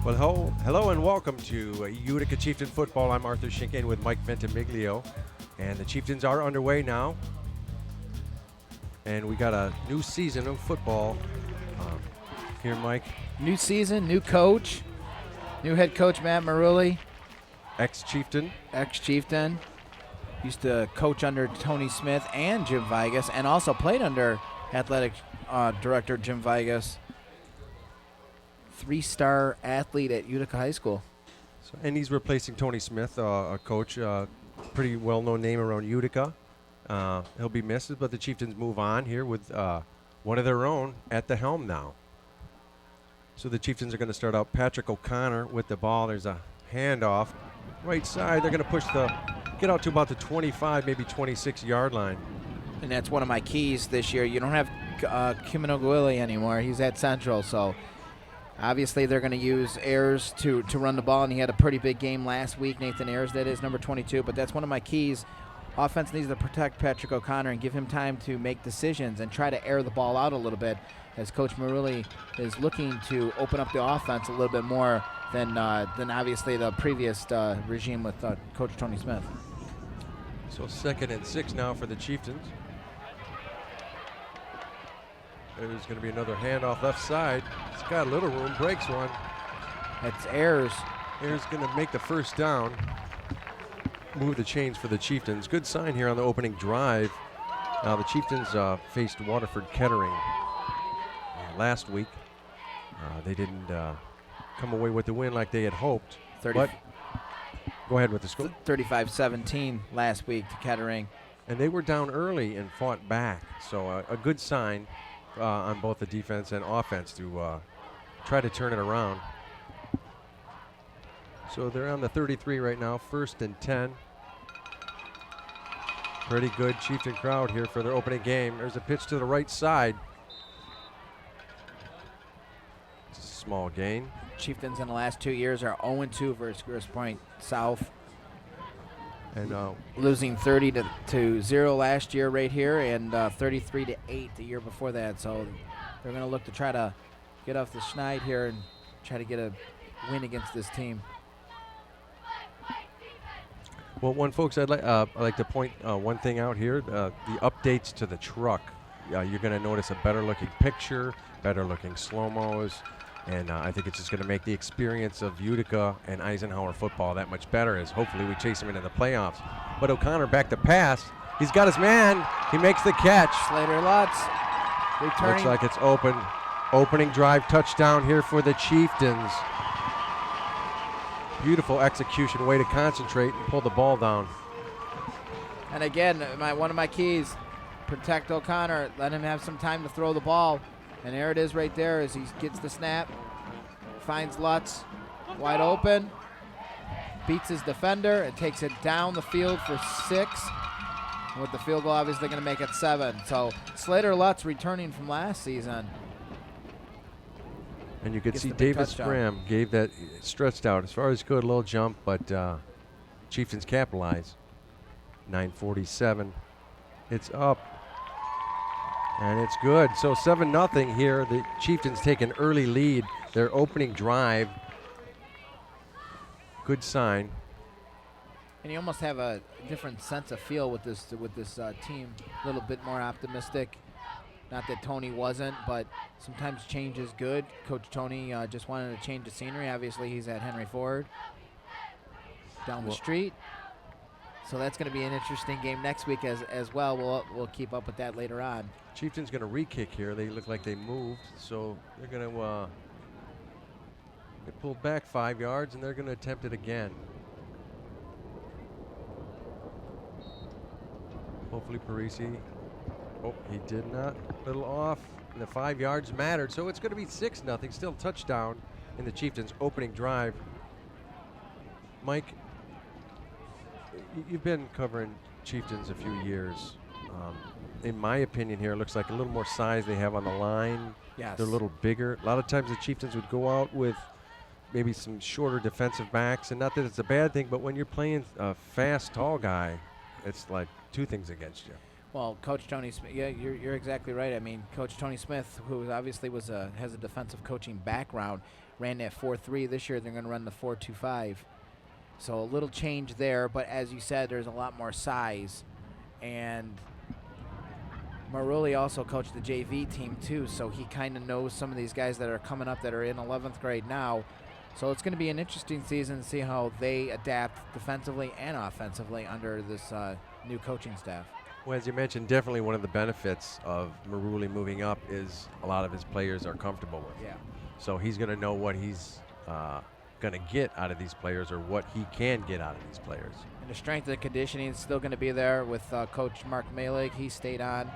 Well, hello and welcome to Utica Chieftain Football. I'm Arthur Schinkin with Mike Ventimiglio, and the Chieftains are underway now. And we got a new season of football here, Mike. New season, new coach, new head coach Matt Marulli, Ex-Chieftain. ex-Chieftain. Used to coach under Tony Smith and Jim Vigas, and also played under athletic director Jim Vigas. Three-star athlete at Utica High School. And he's replacing Tony Smith, a coach, pretty well-known name around Utica. He'll be missed, but the Chieftains move on here with one of their own at the helm now. So the Chieftains are going to start out Patrick O'Connor with the ball. There's a handoff. Right side, they're going to get out to about the 25, maybe 26-yard line. And that's one of my keys this year. You don't have Kiminoguili anymore. He's at Central, so obviously they're going to use Ayers to run the ball, and he had a pretty big game last week. Nathan Ayers, that is, number 22. But that's one of my keys. Offense needs to protect Patrick O'Connor and give him time to make decisions and try to air the ball out a little bit, as Coach Marulli is looking to open up the offense a little bit more than obviously the previous regime with Coach Tony Smith. So 2nd and 6 now for the Chieftains. There's going to be another handoff left side. It's got a little room, breaks one. It's Ayers. Ayers going to make the first down. Move the chains for the Chieftains. Good sign here on the opening drive. Now the Chieftains faced Waterford Kettering last week. They didn't come away with the win like they had hoped. But go ahead with the score. 35-17 last week to Kettering. And they were down early and fought back. So a good sign on both the defense and offense to try to turn it around. So they're on the 33 right now, 1st and 10. Pretty good Chieftain crowd here for their opening game. There's a pitch to the right side. It's a small gain. Chieftains in the last 2 years are 0-2 versus Grosse Pointe South. And losing 30-0 last year right here, and 33-8 the year before that. So they're going to look to try to get off the schneid here and try to get a win against this team. Well, folks, I'd like to point one thing out here. The updates to the truck. You're going to notice a better-looking picture, better-looking slow-mos, and I think it's just going to make the experience of Utica and Eisenhower football that much better, as hopefully we chase him into the playoffs. But O'Connor back to pass. He's got his man. He makes the catch. Slater Lutz returning. Looks like it's open. Opening drive touchdown here for the Chieftains. Beautiful execution, way to concentrate and pull the ball down. And again, one of my keys, protect O'Connor. Let him have some time to throw the ball. And there it is right there as he gets the snap. Finds Lutz wide open. Beats his defender and takes it down the field for 6. And with the field goal, obviously going to make it 7. So Slater Lutz returning from last season. And you could see Davis Graham gave that stretched out as far as he could, a little jump, but Chieftains capitalize. 9:47. It's up. And it's good. So 7-0 here. The Chieftains take an early lead. Their opening drive. Good sign. And you almost have a different sense of feel with this team. A little bit more optimistic. Not that Tony wasn't, but sometimes change is good. Coach Tony just wanted to change the scenery. Obviously, he's at Henry Ford down the street. So that's going to be an interesting game next week as well. We'll keep up with that later on. Chieftains going to re-kick here. They look like they moved, so they're going to get pulled back 5 yards, and they're going to attempt it again. Hopefully Parisi. Oh, he did not. Little off. And the 5 yards mattered. So it's going to be 6-0. Still touchdown in the Chieftains' opening drive. Mike, you've been covering Chieftains a few years. In my opinion here, it looks like a little more size they have on the line. Yes. They're a little bigger. A lot of times the Chieftains would go out with maybe some shorter defensive backs. And not that it's a bad thing, but when you're playing a fast, tall guy, it's like two things against you. Well, Coach Tony Smith, yeah, you're exactly right. I mean, Coach Tony Smith, who obviously has a defensive coaching background, ran that 4-3. This year they're going to run the 4-2-5. So a little change there, but as you said, there's a lot more size. And Maruli also coached the JV team too, so he kind of knows some of these guys that are coming up that are in 11th grade now. So it's going to be an interesting season to see how they adapt defensively and offensively under this new coaching staff. Well, as you mentioned, definitely one of the benefits of Maruli moving up is a lot of his players are comfortable with. Yeah. So he's going to know what he's going to get out of these players or what he can get out of these players. And the strength and conditioning is still going to be there with Coach Mark Malig. He stayed on.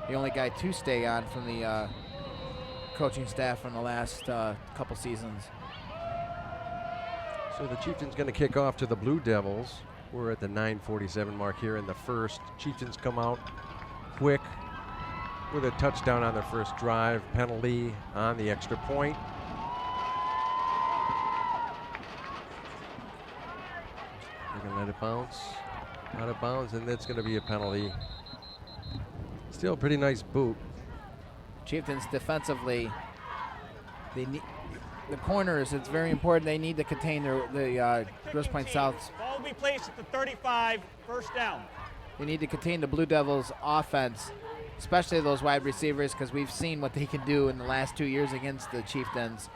The only guy to stay on from the coaching staff from the last couple seasons. So the Chieftains going to kick off to the Blue Devils. We're at the 9:47 mark here in the first. Chieftains come out quick with a touchdown on their first drive. Penalty on the extra point. They're going to let it bounce out of bounds, and that's going to be a penalty. Still a pretty nice boot. Chieftains defensively, they need the corners. It's very important. They need to contain the Grosse Pointe South's. Ball will be placed at the 35, first down. They need to contain the Blue Devils' offense, especially those wide receivers, because we've seen what they can do in the last 2 years against the Chieftains.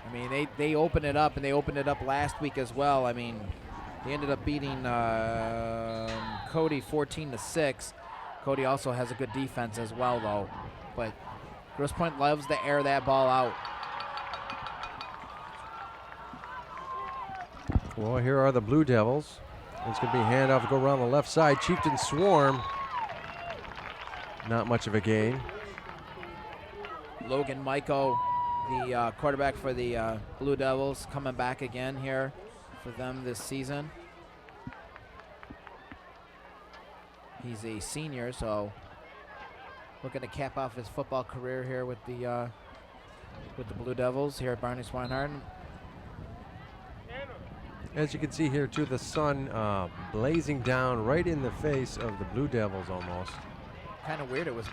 I mean, they opened it up, and they opened it up last week as well. I mean, they ended up beating Cody 14-6. Cody also has a good defense as well, though. But Grosse Pointe loves to air that ball out. Well, here are the Blue Devils. It's going to be handoff, go around the left side. Chieftains swarm. Not much of a gain. Logan Michael, the quarterback for the Blue Devils, coming back again here for them this season. He's a senior, so looking to cap off his football career here with the Blue Devils here at Barney Swinehart. As you can see here, too, the sun blazing down right in the face of the Blue Devils almost. Kind of weird. It was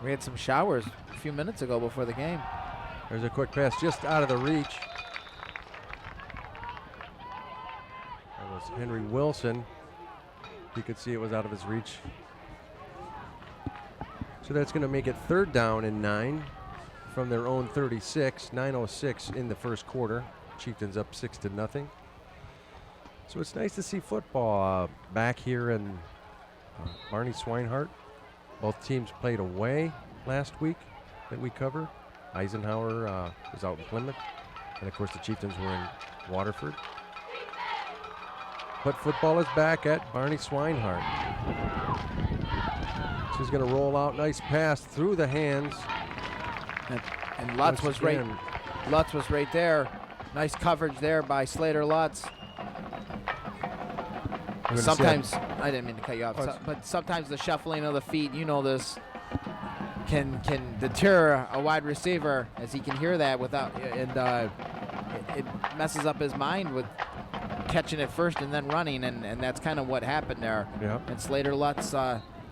we had some showers a few minutes ago before the game. There's a quick pass just out of the reach. That was Henry Wilson. You could see it was out of his reach. So that's going to make it third down and 9 from their own 36. 9:06 in the first quarter. Chieftains up 6-0. So it's nice to see football back here in Barney Swinehart. Both teams played away last week that we covered. Eisenhower was out in Plymouth. And, of course, the Chieftains were in Waterford. But football is back at Barney Swinehart. So he's going to roll out. Nice pass through the hands. And Lutz was right. Lutz was right there. Nice coverage there by Slater Lutz. Sometimes, I didn't mean to cut you off, but sometimes the shuffling of the feet, you know this, can deter a wide receiver, as he can hear that without, and it messes up his mind with catching it first and then running, and that's kind of what happened there. Yeah. And Slater Lutz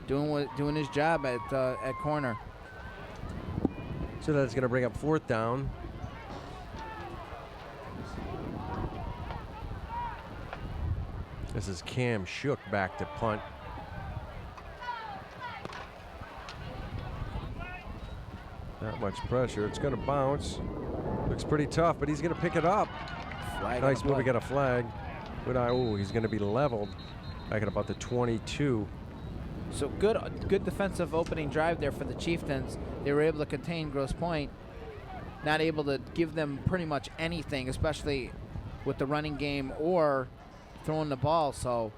doing his job at corner. So that's going to bring up fourth down. This is Cam Shook back to punt. Not much pressure. It's going to bounce. Looks pretty tough, but he's going to pick it up. Flag nice move. We got a flag. But he's going to be leveled back at about the 22. So good defensive opening drive there for the Chieftains. They were able to contain Grosse Pointe, not able to give them pretty much anything, especially with the running game or throwing the ball. So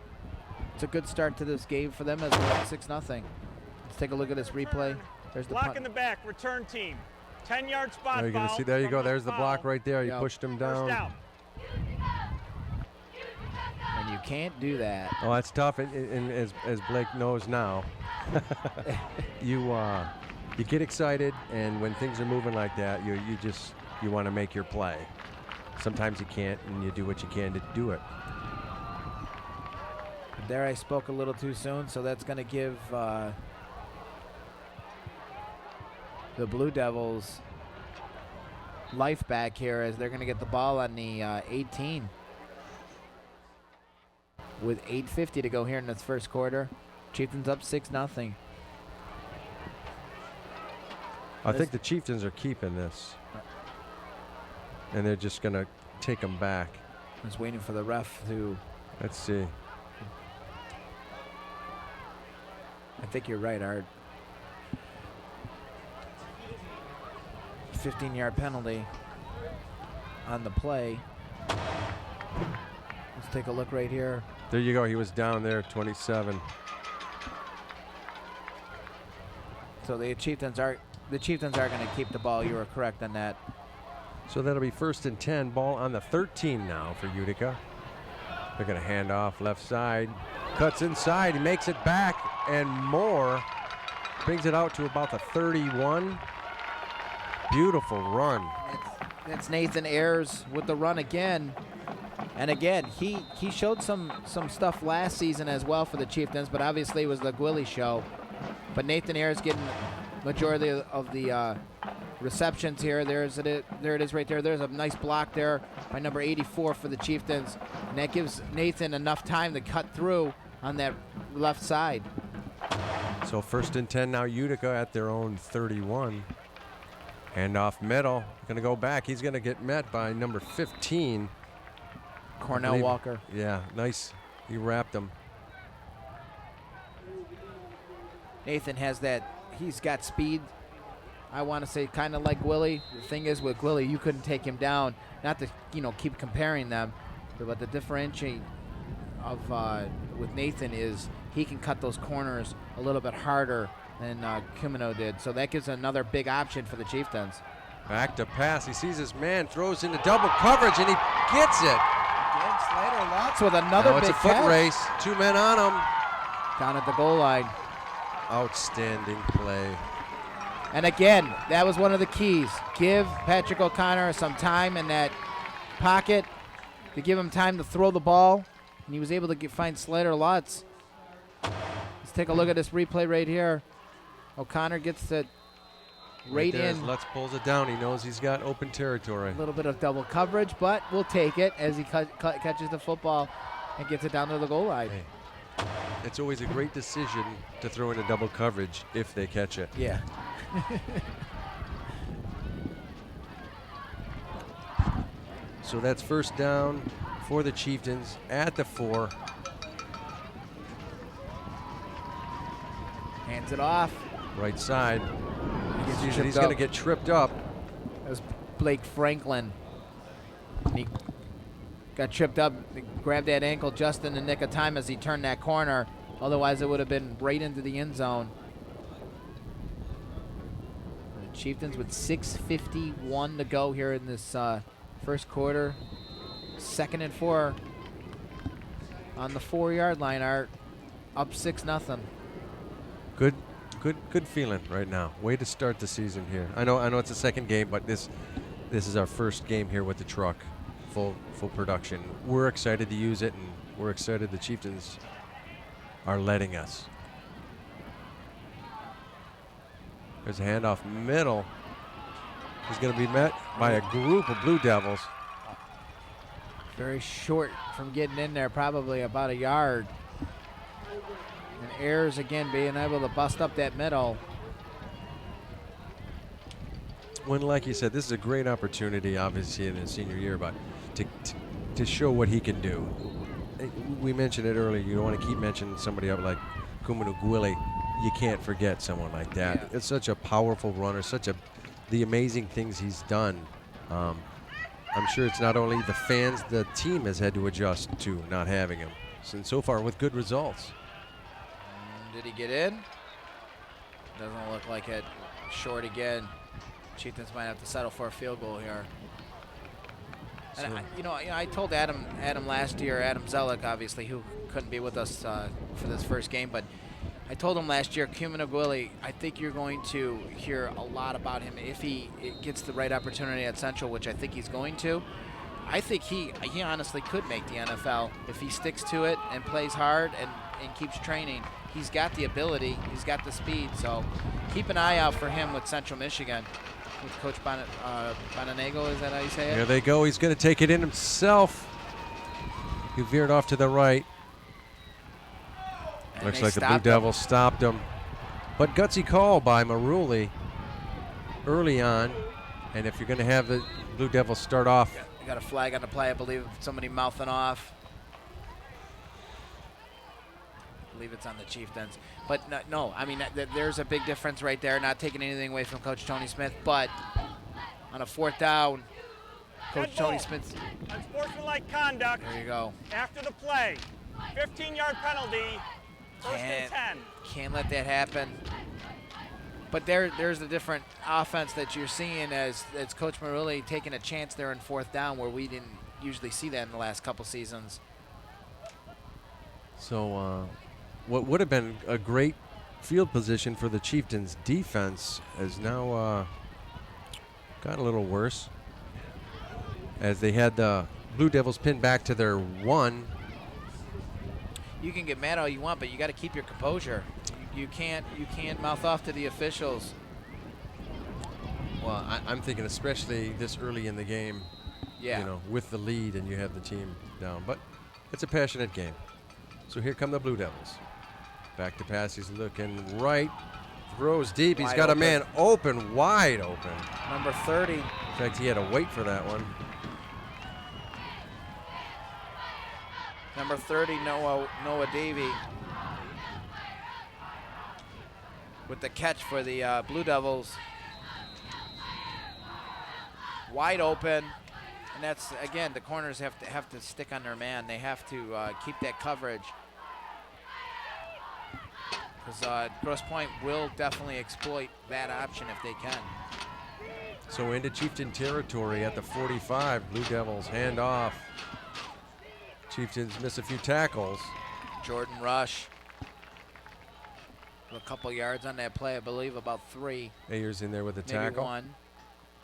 it's a good start to this game for them as well. 6-0. Let's take a look at this replay. There's the block punt. in the back, return team. 10-yard spot. You're going to see. There you go. There's the block right there. You pushed him down. First down. And you can't do that. Oh, that's tough. And as Blake knows now, you get excited, and when things are moving like that, you want to make your play. Sometimes you can't, and you do what you can to do it. There I spoke a little too soon, so that's going to give the Blue Devils life back here as they're going to get the ball on the 18 with 8:50 to go here in this first quarter. Chieftains up 6-0. I think the Chieftains are keeping this, and they're just going to take them back. I was waiting for the ref to. Let's see. I think you're right, Art. 15-yard penalty on the play. Let's take a look right here. There you go. He was down there, 27. So the Chieftains are going to keep the ball. You were correct on that. So that'll be 1st and 10. Ball on the 13 now for Utica. They're going to hand off left side. Cuts inside. He makes it back and more. Brings it out to about the 31. Beautiful run. That's Nathan Ayers with the run again. And again, he showed some stuff last season as well for the Chieftains, but obviously it was the Gwilly show. But Nathan Ayers getting majority of the receptions here. There it is right there. There's a nice block there by number 84 for the Chieftains. And that gives Nathan enough time to cut through on that left side. So 1st and 10 now, Utica at their own 31. Hand off middle. Going to go back. He's going to get met by number 15. Cornell Walker. Yeah, nice. He wrapped him. Nathan has that. He's got speed. I want to say kind of like Gwilly. The thing is with Gwilly, you couldn't take him down. Not to keep comparing them, but the differentiate of with Nathan is he can cut those corners a little bit harder than Kumino did. So that gives another big option for the Chieftains. Back to pass. He sees his man, throws into double coverage, and he gets it. Again, Slater Lutz with another Now big it's a foot catch. race. 2 men on him. Down at the goal line. Outstanding play. And again, that was one of the keys. Give Patrick O'Connor some time in that pocket to give him time to throw the ball. And he was able to find Slater Lutz. Let's take a look at this replay right here. O'Connor gets it right there, in. Lutz pulls it down. He knows he's got open territory. A little bit of double coverage, but we'll take it as he catches the football and gets it down to the goal line. Hey, it's always a great decision to throw into double coverage if they catch it. Yeah. So that's 1st down for the Chieftains at the 4. Hands it off. Right side. He's tripped going to up. get tripped up. That was Blake Franklin. And he got tripped up, grabbed that ankle just in the nick of time as he turned that corner. Otherwise, it would have been right into the end zone. The Chieftains with 6:51 to go here in this first quarter. 2nd and 4 on the 4-yard line. Art up 6-0. Good feeling right now. Way to start the season here. I know it's a second game, but this is our first game here with the truck, full production. We're excited to use it, and we're excited the Chieftains are letting us. There's a handoff middle. He's going to be met by a group of Blue Devils. Very short from getting in there, probably about a yard. And Ayers again being able to bust up that middle. When, like you said, this is a great opportunity, obviously, in his senior year, but to show what he can do. We mentioned it earlier. You don't want to keep mentioning somebody up like Kumino Gwilly. You can't forget someone like that. Yeah. It's such a powerful runner, the amazing things he's done. I'm sure it's not only the fans, the team has had to adjust to not having him. And so far with good results. Did he get in? Doesn't look like it. Short again. Chieftains might have to settle for a field goal here. And I told Adam last year, Adam Zellick, obviously, who couldn't be with us for this first game, but I told him last year, Kumino Gwilly, I think you're going to hear a lot about him if he gets the right opportunity at Central, which I think he's going to. I think he honestly could make the NFL if he sticks to it and plays hard and keeps training. He's got the ability. He's got the speed. So keep an eye out for him with Central Michigan. with Coach Bonanego. Is that how you say it? Here they go. He's going to take it in himself. He veered off to the right. And Looks they like the Blue stopped him. Devils stopped him. But gutsy call by Maruli early on. And if you're going to have the Blue Devils start off, You got a flag on the play, I believe. Somebody mouthing off. I believe it's on the Chieftains. But no, I mean, there's a big difference right there. Not taking anything away from Coach Tony Smith, but on a 4th down, Coach Red Tony ball. Smith. Unsportsmanlike conduct There you go. after the play. 15-yard penalty. First and 10. Can't let that happen. But there's the different offense that you're seeing as Coach Maruli taking a chance there in 4th down, where we didn't usually see that in the last couple seasons. so what would have been a great field position for the Chieftains defense has now got a little worse, as they had the Blue Devils pinned back to their 1. You can get mad all you want, but you got to keep your composure. You can't mouth off to the officials. Well, I'm thinking especially this early in the game, Yeah. you know, with the lead and you have the team down. But it's a passionate game. So here come the Blue Devils. Back to pass. He's looking right. Throws deep. He's Wide got open. a man open, wide open. Number 30. In fact, he had to wait for that one. Number 30, Noah Davey. With the catch for the Blue Devils. Wide open. And that's, again, the corners have to stick on their man. They have to keep that coverage. Because Grosse Pointe will definitely exploit that option if they can. So into Chieftain territory at the 45. Blue Devils hand off. Chieftains miss a few tackles. Jordan Rush. A couple yards on that play, I believe, about 3. Ayers in there with a Maybe tackle. 1.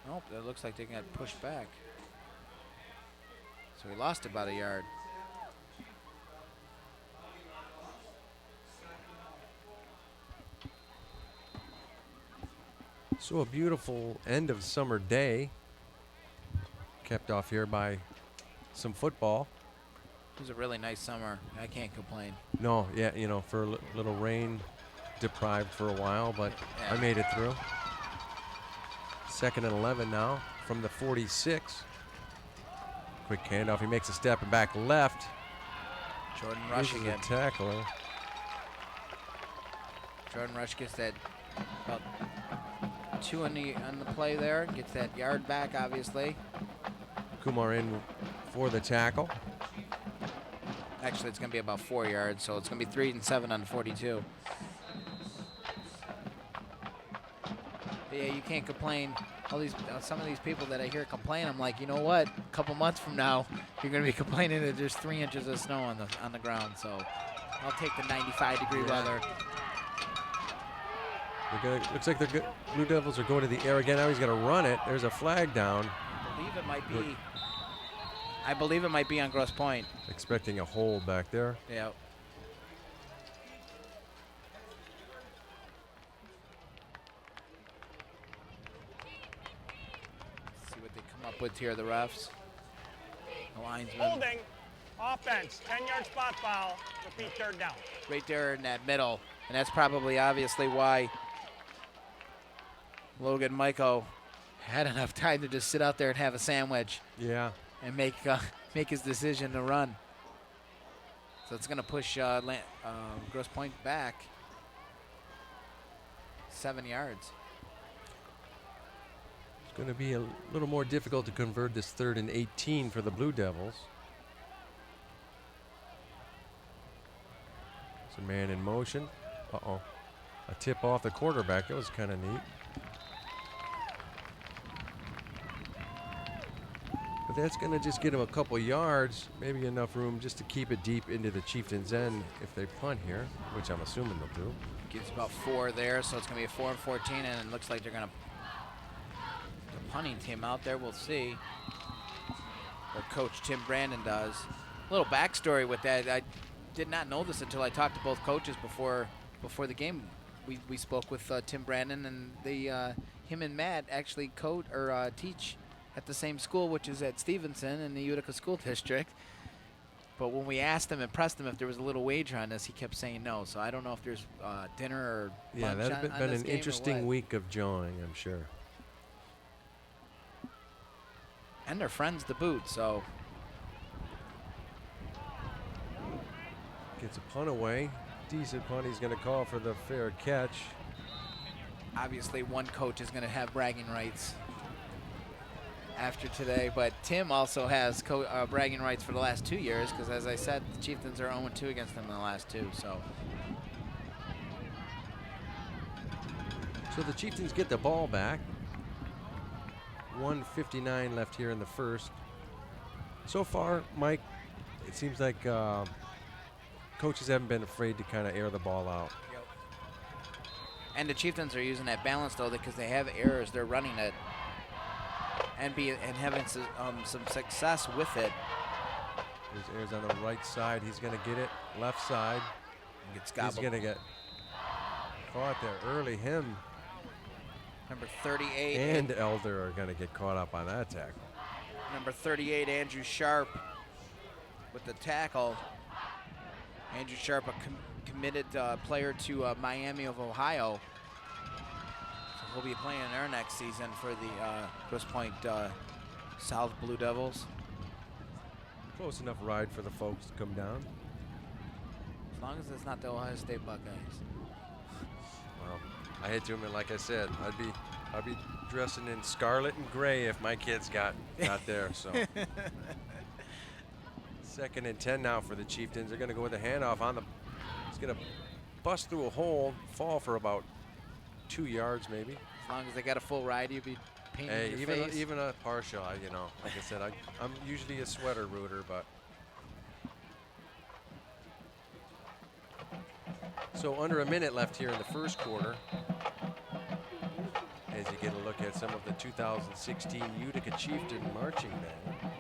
Nope, it looks like they got pushed back. So he lost about a yard. So a beautiful end of summer day, kept off here by some football. It was a really nice summer. I can't complain. No, yeah, you know, for a little rain deprived for a while, but I made it through. 2nd and 11 now from the 46. Quick handoff. He makes a step and back left. Jordan Rush Uses again. the tackler. Jordan Rush gets that about 2 on the play there. Gets that yard back, obviously. Kumar in for the tackle. Actually, it's going to be about 4 yards, so it's going to be 3 and 7 on 42. But yeah, you can't complain. All these, some of these people that I hear complain, I'm like, you know what? A couple months from now, you're going to be complaining that there's 3 inches of snow on the ground. So I'll take the 95-degree weather. Looks like the Blue Devils are going to the air again. Now he's going to run it. There's a flag down. I believe it might be on Grosse Pointe. Expecting a hold back there. Yeah. See what they come up with here, the refs. The linesman. Holding. Offense. 10-yard spot foul. Repeat 3rd down. Right there in that middle. And that's probably obviously why Logan Michael had enough time to just sit out there and have a sandwich Yeah. and make his decision to run. So it's going to push Grosse Pointe back 7 yards. It's going to be a little more difficult to convert this 3rd and 18 for the Blue Devils. It's a man in motion. Uh-oh. A tip off the quarterback. That was kind of neat. But that's going to just get him a couple yards, maybe enough room just to keep it deep into the Chieftains' end if they punt here, which I'm assuming they'll do. Gives about 4 there, so it's going to be a 4 and 14, and it looks like they're going to the punting team out there. We'll see what Coach Tim Brandon does. A little backstory with that. I did not know this until I talked to both coaches before the game. We spoke with Tim Brandon, and him and Matt actually teach at the same school, which is at Stevenson in the Utica School District. But when we asked him and pressed him if there was a little wager on this, he kept saying no. So I don't know if there's dinner or lunch that's on been this an game or interesting what. week of jawing, I'm sure. And they're friends to boot, so Gets a punt away. Decent punt. He's going to call for the fair catch. obviously one coach is going to have bragging rights after today. But Tim also has bragging rights for the last 2 years because, as I said, the Chieftains are 0-2 against them in the last 2. So the Chieftains get the ball back. 1:59 left here in the first. So far, Mike, it seems like coaches haven't been afraid to kind of air the ball out. And the Chieftains are using that balance, though, because they have errors. They're running it and having some success with it. There's airs on the right side. He's going to get it. Left side. Gets He's gobbled. going to get caught there early. Him Number 38. and Elder are going to get caught up on that tackle. Number 38, Andrew Sharp, with the tackle. Andrew Sharp, a committed player to Miami of Ohio. So he'll be playing there next season for the Grosse Pointe South Blue Devils. Close enough ride for the folks to come down. As long as it's not the Ohio State Buckeyes. Well, I hate to admit, like I said, I'd be dressing in scarlet and gray if my kids got there. So 2nd and 10 now for the Chieftains. They're going to go with a handoff on the. It's going to bust through a hole, fall for about 2 yards maybe. As long as they got a full ride, you'd be painting your face. Even a partial, like I said, I'm usually a sweater rooter, but. So under a minute left here in the first quarter. As you get a look at some of the 2016 Utica Chieftain marching band.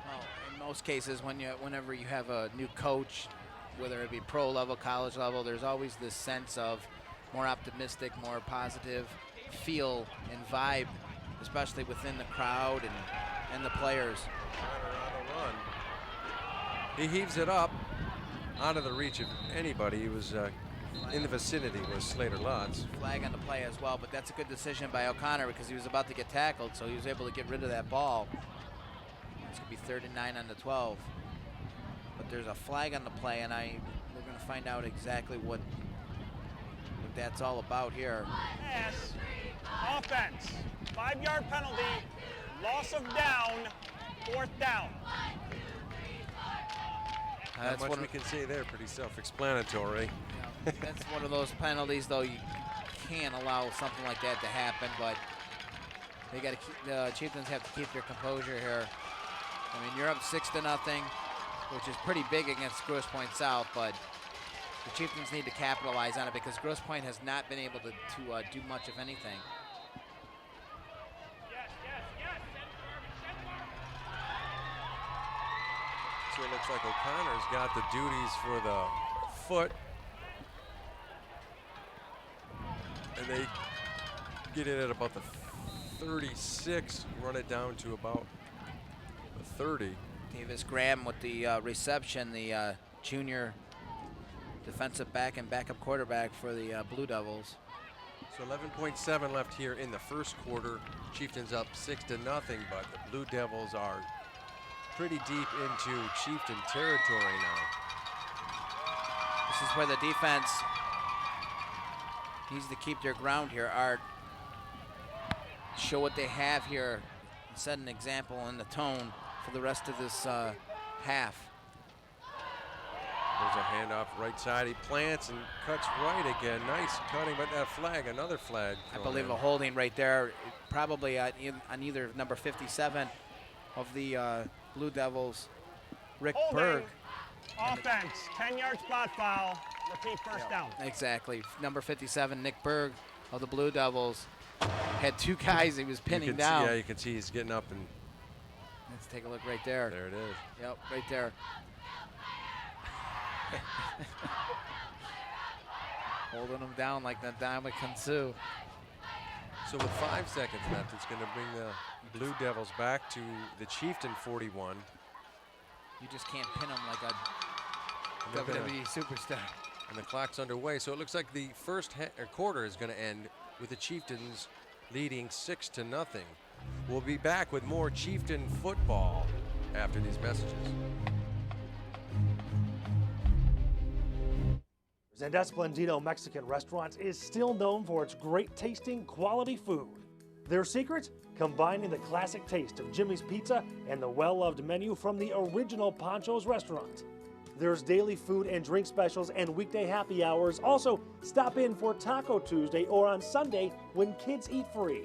Well, in most cases, whenever you have a new coach, whether it be pro level, college level, there's always this sense of more optimistic, more positive feel and vibe, especially within the crowd and the players. On the run. He heaves it up out of the reach of anybody. He was in the vicinity was Slater Lutz. Flag on the play as well, but that's a good decision by O'Connor because he was about to get tackled, so he was able to get rid of that ball. It's going to be 3rd and 9 on the 12. But there's a flag on the play, and we're going to find out exactly what that's all about here. Pass. Offense. 5-yard penalty. Loss of down. 4th down. Not much we can say there. Pretty self-explanatory. That's one of those penalties, though. You can't allow something like that to happen, but they got to keep. The Chieftains have to keep their composure here. I mean, you're up 6-0, which is pretty big against Grosse Pointe South, but the Chieftains need to capitalize on it because Grosse Pointe has not been able to do much of anything. So it looks like O'Connor's got the duties for the foot. And they get it at about the 36, run it down to about the 30. Davis Graham with the reception, the junior defensive back and backup quarterback for the Blue Devils. So 11.7 left here in the first quarter. Chieftains up 6-0, but the Blue Devils are pretty deep into Chieftain territory now. This is where the defense needs to keep their ground here. Art, show what they have here, and set an example in the tone for the rest of this half. There's a handoff right side. He plants and cuts right again. Nice cutting, but that flag, another flag. I believe a holding right there, probably on either number 57 of the Blue Devils, Rick Holding. Berg. Offense. 10-yard spot foul. Repeat, 1st down. Exactly. Number 57, Nick Berg of the Blue Devils, had 2 guys he was pinning down. Yeah, you can see he's getting up and. Let's take a look right there. There it is. Yep, right there. Holding them down like the Dama Kansu. So with 5 seconds left, it's going to bring the Blue Devils back to the Chieftain 41. You just can't pin them like a And they're gonna- WWE superstar. And the clock's underway, so it looks like the first quarter is going to end with the Chieftains leading 6-0. We'll be back with more Chieftain football after these messages. And Esplendito Mexican Restaurants is still known for its great tasting, quality food. Their secret? Combining the classic taste of Jimmy's Pizza and the well-loved menu from the original Pancho's restaurant. There's daily food and drink specials and weekday happy hours. Also, stop in for Taco Tuesday or on Sunday when kids eat free.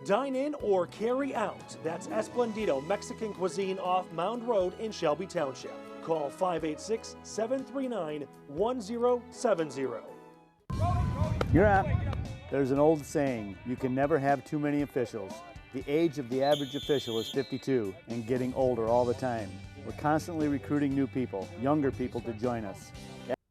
Dine in or carry out. That's Esplendito Mexican Cuisine off Mound Road in Shelby Township. Call 586-739-1070. You're up. There's an old saying, you can never have too many officials. The age of the average official is 52 and getting older all the time. We're constantly recruiting new people, younger people to join us.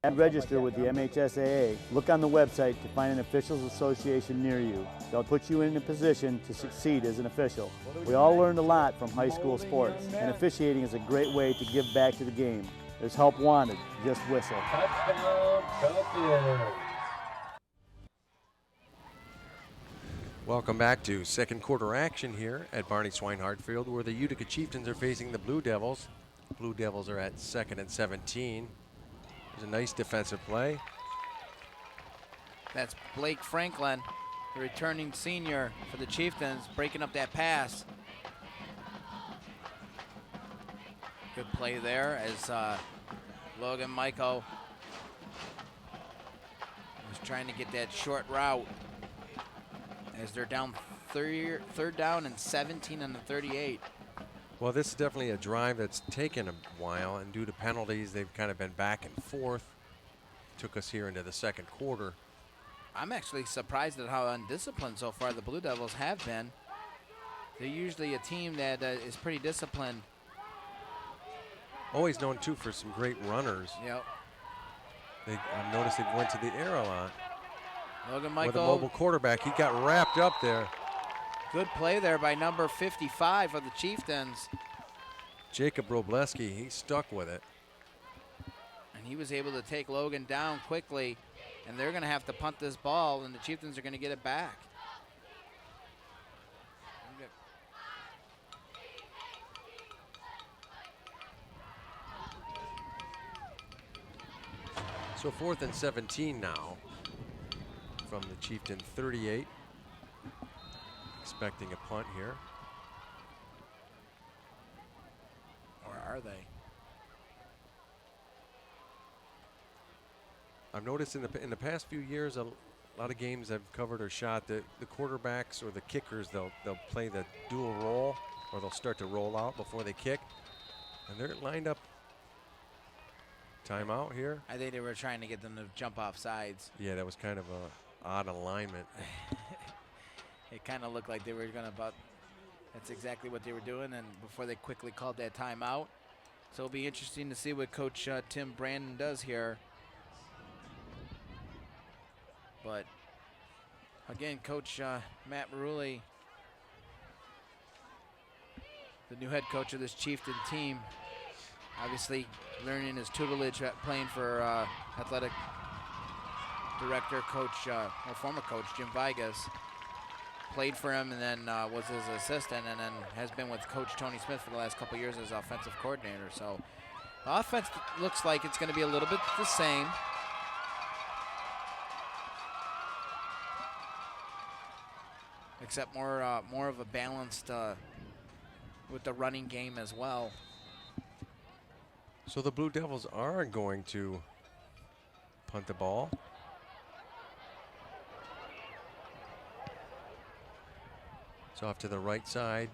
And register with the MHSAA. Look on the website to find an officials association near you. They'll put you in a position to succeed as an official. We all learned a lot from high school sports, and officiating is a great way to give back to the game. There's help wanted, just whistle. Welcome back to second quarter action here at Barney Swinehart Field, where the Utica Chieftains are facing the Blue Devils. Blue Devils are at 2nd and 17. There's a nice defensive play. That's Blake Franklin, the returning senior for the Chieftains, breaking up that pass. Good play there as Logan Michael was trying to get that short route as they're down third down and 17 on the 38. Well, this is definitely a drive that's taken a while, and due to penalties, they've kind of been back and forth. Took us here into the second quarter. I'm actually surprised at how undisciplined so far the Blue Devils have been. They're usually a team that is pretty disciplined. Always known, too, for some great runners. Yep. I've noticed they went to the air a lot. Logan With a Michael, mobile quarterback, he got wrapped up there. good play there by number 55 of the Chieftains. Jacob Robleski, he stuck with it. And he was able to take Logan down quickly. And they're going to have to punt this ball, and the Chieftains are going to get it back. So 4th and 17 now from the Chieftain 38. Expecting a punt here. Or are they? I've noticed in the past few years, a lot of games I've covered or shot, the quarterbacks or the kickers, they'll play the dual roll, or they'll start to roll out before they kick. And they're lined up. Timeout here. I think they were trying to get them to jump off sides. Yeah, that was kind of a odd alignment. It kind of looked like they were going to that's exactly what they were doing, and before they quickly called that timeout. So it'll be interesting to see what Coach Tim Brandon does here. But again, Coach Matt Marulli, the new head coach of this Chieftain team, obviously learning his tutelage at playing for athletic director coach, or former coach Jim Vigas. Played for him and then was his assistant, and then has been with Coach Tony Smith for the last couple years as offensive coordinator. So the offense looks like it's going to be a little bit the same. Except more of a balanced with the running game as well. So the Blue Devils are going to punt the ball. So off to the right side.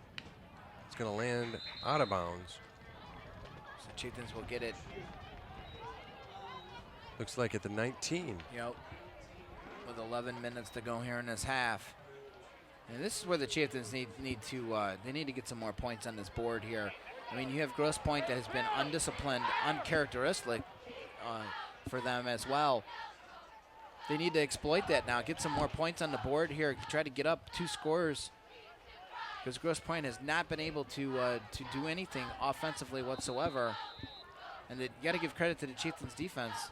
It's going to land out of bounds. So Chieftains will get it. Looks like at the 19. Yep. With 11 minutes to go here in this half. And this is where the Chieftains need to get some more points on this board here. I mean, you have Grosse Pointe that has been undisciplined, uncharacteristic for them as well. They need to exploit that now. Get some more points on the board here. Try to get up 2 scores. Because Grosse Pointe has not been able to do anything offensively whatsoever. And you got to give credit to the Chieftains defense.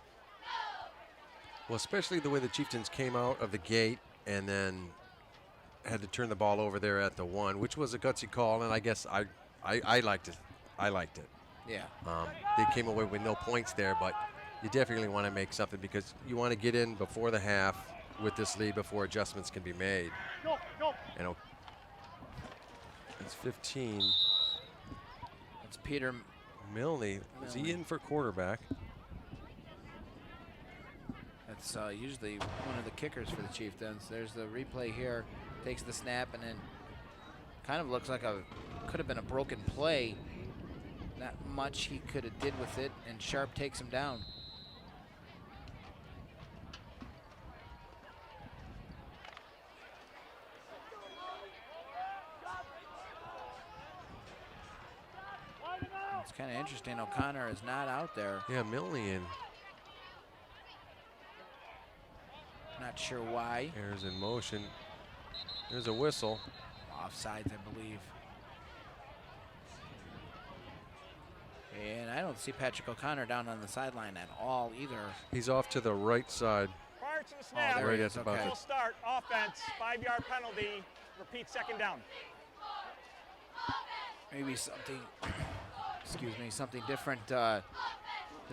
Well, especially the way the Chieftains came out of the gate and then had to turn the ball over there at the 1, which was a gutsy call, and I guess I liked it. I liked it. Yeah. They came away with no points there, but you definitely want to make something because you want to get in before the half with this lead before adjustments can be made. And it's 15. It's Peter Milne. Is he in for quarterback? That's usually one of the kickers for the Chieftains. There's the replay here. Takes the snap and then kind of looks like could have been a broken play. Not much he could have did with it, and Sharp takes him down. It's kind of interesting. O'Connor is not out there. Yeah, Milne in. Not sure why. Errors in motion. There's a whistle. Offsides, I believe. And I don't see Patrick O'Connor down on the sideline at all either. He's off to the right side. Prior to the snap, there Right he at is, the okay. bucket. full start, offense, 5-yard penalty, repeat second down. Maybe something, excuse me, something different. They're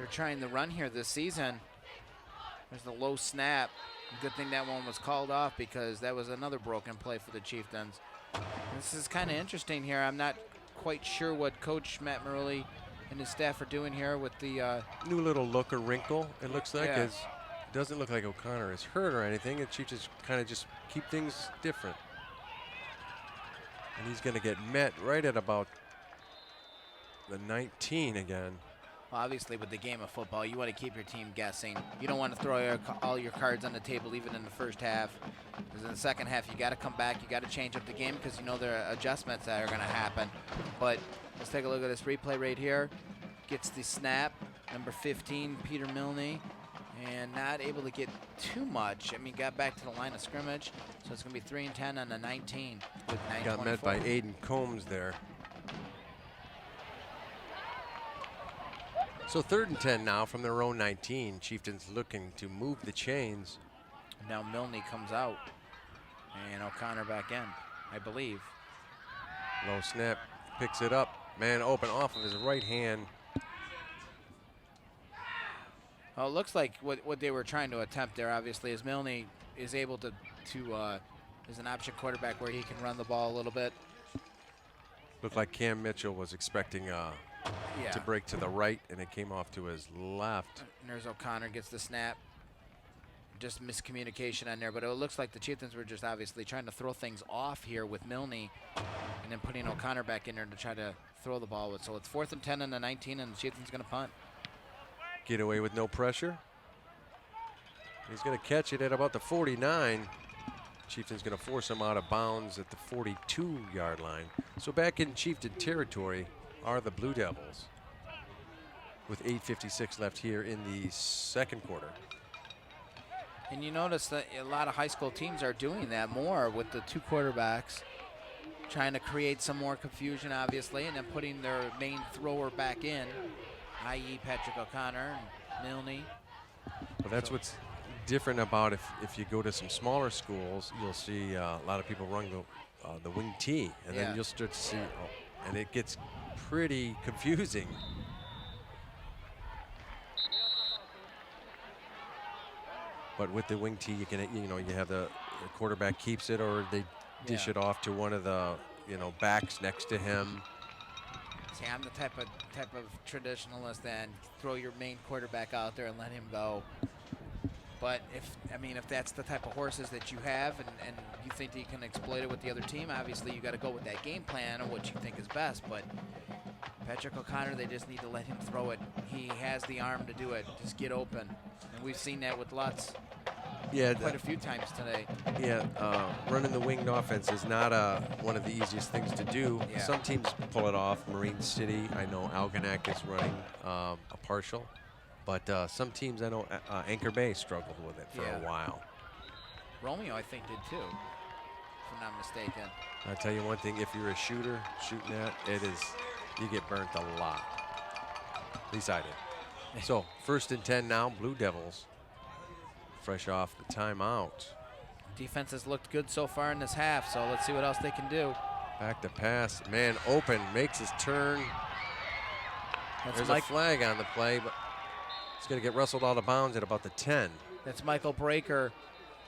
trying to run here this season. There's the low snap. Good thing that one was called off because that was another broken play for the Chieftains. This is kind of interesting here. I'm not quite sure what Coach Matt Marulli and his staff are doing here with the New little look or wrinkle, it looks like. Yeah. It doesn't look like O'Connor is hurt or anything. The Chiefs just kind of just keep things different. And he's going to get met right at about the 19 again. well, obviously with the game of football, you want to keep your team guessing. You don't want to throw all your cards on the table even in the first half. Because in the second half, you got to come back. You got to change up the game because you know there are adjustments that are going to happen. But let's take a look at this replay right here. Gets the snap, number 15, Peter Milne, and not able to get too much. I mean, got back to the line of scrimmage, so it's going to be 3 and 10 on the 19 with 9:24. Got met by Aiden Combs there. So 3rd and 10 now from their own 19. Chieftains looking to move the chains. Now Milne comes out, and O'Connor back in, I believe. Low snap, picks it up. Man open off of his right hand. Well, it looks like what they were trying to attempt there, obviously, is Milne is able to is an option quarterback where he can run the ball a little bit. Looked like Cam Mitchell was expecting to break to the right, and it came off to his left. And there's O'Connor, gets the snap. Just miscommunication on there, but it looks like the Chieftains were just obviously trying to throw things off here with Milne and then putting O'Connor back in there to try to throw the ball with. So it's 4th and 10 on the 19, and the Chieftains going to punt. Get away with no pressure. He's going to catch it at about the 49. Chieftain's going to force him out of bounds at the 42-yard line. So back in Chieftain territory are the Blue Devils with 8:56 left here in the second quarter. And you notice that a lot of high school teams are doing that more with the two quarterbacks, trying to create some more confusion, obviously, and then putting their main thrower back in, i.e. Patrick O'Connor and Milne. Well, that's what's different about if you go to some smaller schools, you'll see a lot of people run the wing T, and Yeah. then you'll start to see, and it gets pretty confusing. But with the wing T, you can, you have the quarterback keeps it, or they dish it off to one of the, backs next to him. See, I'm the type of traditionalist that throw your main quarterback out there and let him go. But if that's the type of horses that you have and you think that you can exploit it with the other team, obviously you got to go with that game plan and what you think is best. But Patrick O'Connor, they just need to let him throw it. He has the arm to do it. Just get open. And we've seen that with Lutz quite a few times today. Yeah, running the winged offense is not one of the easiest things to do. Yeah. Some teams pull it off. Marine City, I know Algonac is running a partial. But some teams, I know Anchor Bay struggled with it for Yeah. a while. Romeo, I think, did too, if I'm not mistaken. I'll tell you one thing, if you're a shooter shooting that, you get burnt a lot. At least I did. So 1st and 10 now, Blue Devils. Fresh off the timeout. Defense has looked good so far in this half, so let's see what else they can do. Back to pass. Man open, makes his turn. There's a flag on the play, but it's going to get wrestled out of bounds at about the 10. That's Michael Breaker,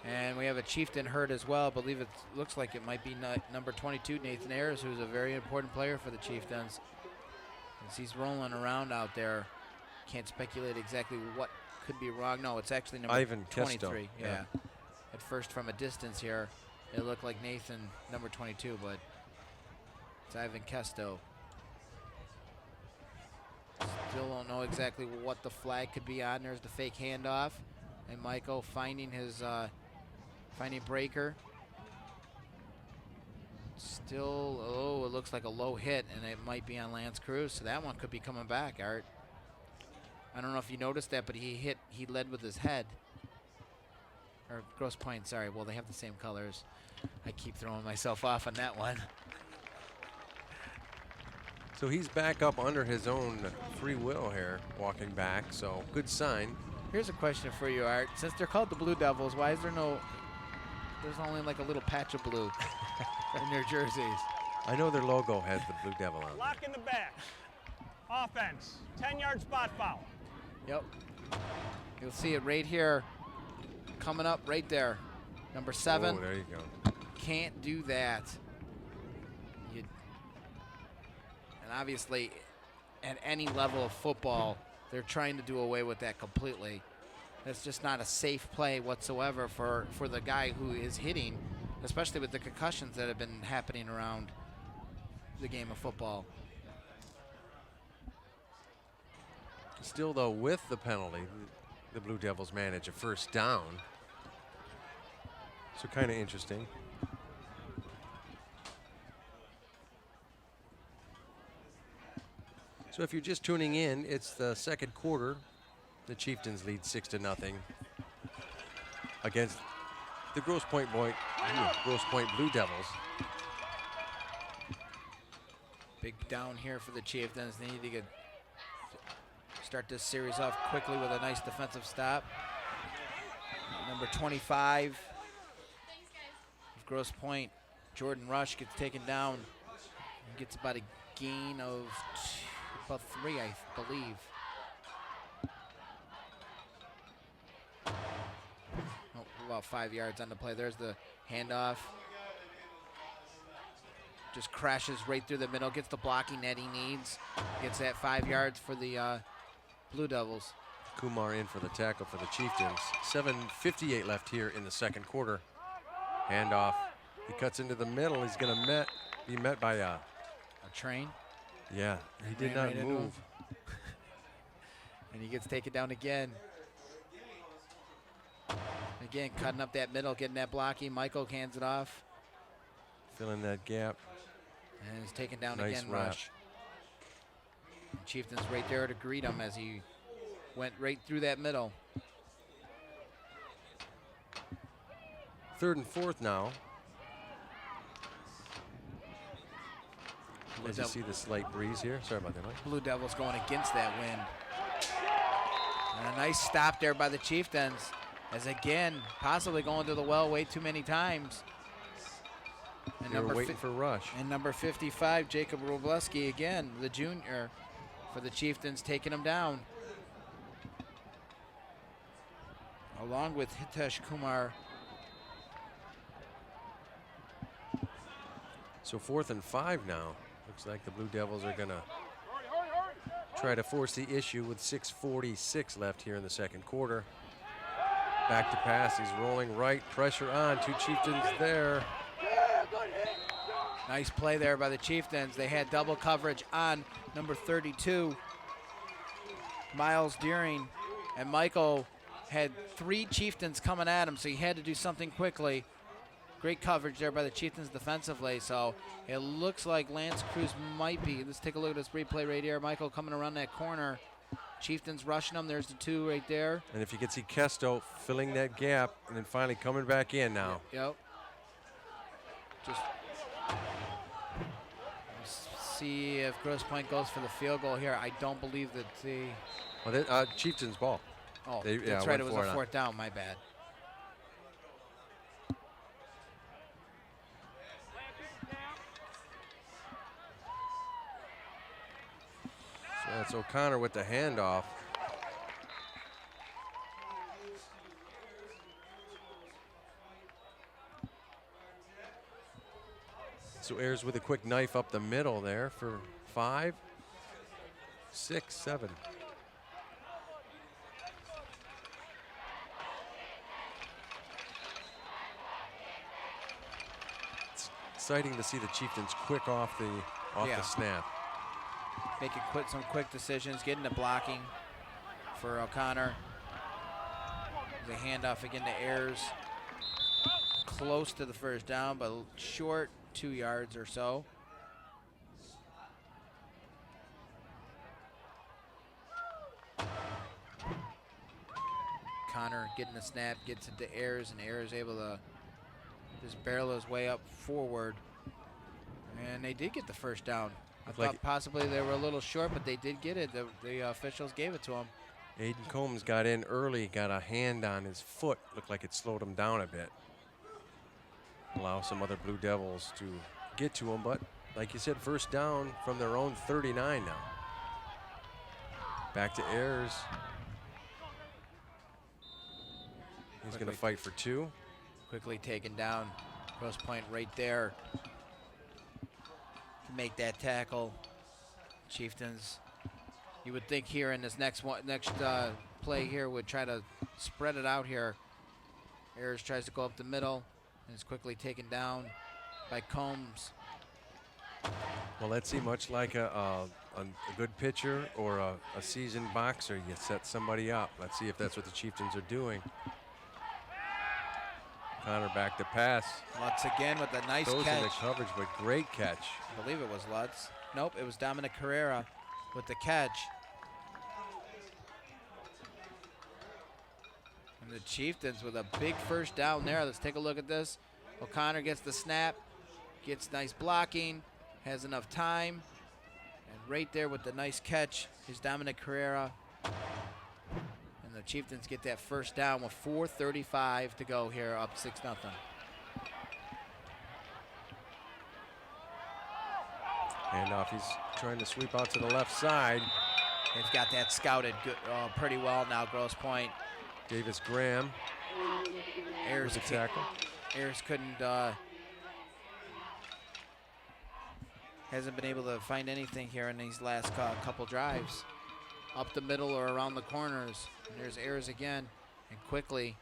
and we have a Chieftain hurt as well. I believe it looks like it might be number 22, Nathan Ayers, who's a very important player for the Chieftains. As he's rolling around out there, can't speculate exactly what could be wrong. No, it's actually number Ivan 23. Kesto. Yeah. At first, from a distance here, it looked like Nathan, number 22, but it's Ivan Kesto. Still don't know exactly what the flag could be on. There's the fake handoff, and Michael finding his finding Breaker. Still, it looks like a low hit, and it might be on Lance Cruz. So that one could be coming back, Art. I don't know if you noticed that, but he led with his head. Or Grosse Pointe, sorry. Well, they have the same colors. I keep throwing myself off on that one. So he's back up under his own free will here, walking back, so good sign. Here's a question for you, Art. Since they're called the Blue Devils, why is there there's only like a little patch of blue in their jerseys? I know their logo has the Blue Devil on it. Lock in the back. Offense, 10-yard spot foul. Yep. You'll see it right here, coming up right there. Number 7. Oh, there you go. Can't do that. And obviously, at any level of football, they're trying to do away with that completely. That's just not a safe play whatsoever for the guy who is hitting, especially with the concussions that have been happening around the game of football. Still, though, with the penalty, the Blue Devils manage a first down. So kind of interesting. So if you're just tuning in, it's the second quarter. The Chieftains lead 6-0 against the Grosse Pointe Blue Devils. Big down here for the Chieftains. They need to start this series off quickly with a nice defensive stop. Number 25 of Grosse Pointe, Jordan Rush, gets taken down. He gets about a gain of about 3, I believe. Oh, about 5 yards on the play. There's the handoff. Just crashes right through the middle, gets the blocking that he needs. Gets that 5 yards for the Blue Devils. Kumar in for the tackle for the Chieftains. 7:58 left here in the second quarter. Handoff. He cuts into the middle. He's going to be met by a train. Yeah, he did Ran not right into move. him. And he gets taken down again. Again, cutting up that middle, getting that blocking. Michael hands it off. Filling that gap. And is taken down Nice again, wrap. Rush. And Chieftains right there to greet him as he went right through that middle. 3rd and 4th now. As you see the slight breeze here. Sorry about that, Mike. Blue Devils going against that wind. And a nice stop there by the Chieftains. As again, possibly going to the well way too many times. And They were waiting for Rush. And number 55, Jacob Robleski again, the junior for the Chieftains, taking him down. Along with Hitesh Kumar. So 4th and 5 now. Looks like the Blue Devils are going to try to force the issue with 6:46 left here in the second quarter. Back to pass. He's rolling right. Pressure on. 2 Chieftains there. Nice play there by the Chieftains. They had double coverage on number 32, Miles Deering. And Michael had 3 Chieftains coming at him, so he had to do something quickly. Great coverage there by the Chieftains defensively. So it looks like Lance Cruz might be. Let's take a look at this replay right here. Michael coming around that corner. Chieftains rushing them. There's the 2 right there. And if you can see Kesto filling that gap and then finally coming back in now. Yep. Just see if Grosse Pointe goes for the field goal here. I don't believe that the... Well, Chieftains ball. Oh, They- yeah, that's right. It went was for a it. 4th down. My bad. So that's O'Connor with the handoff. So Ayers with a quick knife up the middle there for 5, 6, 7. It's exciting to see the Chieftains quick off the Yeah. snap. Making some quick decisions, getting the blocking for O'Connor. The handoff again to Ayers. Close to the 1st down, but short, 2 yards or so. Connor getting the snap, gets it to Ayers, and Ayers able to just barrel his way up forward. And they did get the 1st down. I Looked like thought possibly they were a little short, but they did get it. The officials gave it to them. Aiden Combs got in early, got a hand on his foot. Looked like it slowed him down a bit. Allow some other Blue Devils to get to him, but like you said, 1st down from their own 39 now. Back to Ayers. He's going to fight for 2. Quickly taken down. Grosse Pointe right there to make that tackle. Chieftains, you would think here in this next play here would try to spread it out here. Ayers tries to go up the middle and is quickly taken down by Combs. Well, let's see, much like a good pitcher or a seasoned boxer, you set somebody up. Let's see if that's what the Chieftains are doing. Connor back to pass. Lutz again with a nice Goes catch. into coverage, but great catch. I believe it was Lutz. Nope, it was Dominic Carrera with the catch. And the Chieftains with a big 1st down there. Let's take a look at this. O'Connor gets the snap, gets nice blocking, has enough time. And right there with the nice catch is Dominic Carrera. And the Chieftains get that 1st down with 4:35 to go here, up 6-0. Handoff, he's trying to sweep out to the left side. They've got that scouted pretty well now, Grosse Pointe. Davis Graham Ayers with the tackle. Ayers couldn't, hasn't been able to find anything here in these last couple drives. Up the middle or around the corners. And there's Ayers again, and quickly.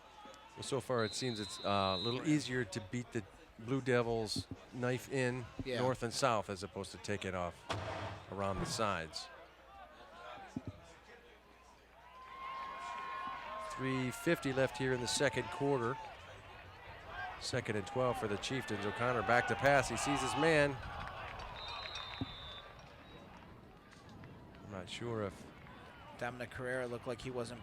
Well, so far it seems it's a little easier to beat the Blue Devils knife in north and south as opposed to take it off around the sides. 3:50 left here in the 2nd quarter. 2nd and 12 for the Chieftains. O'Connor back to pass. He sees his man. I'm not sure if Dominic Carrera looked like he wasn't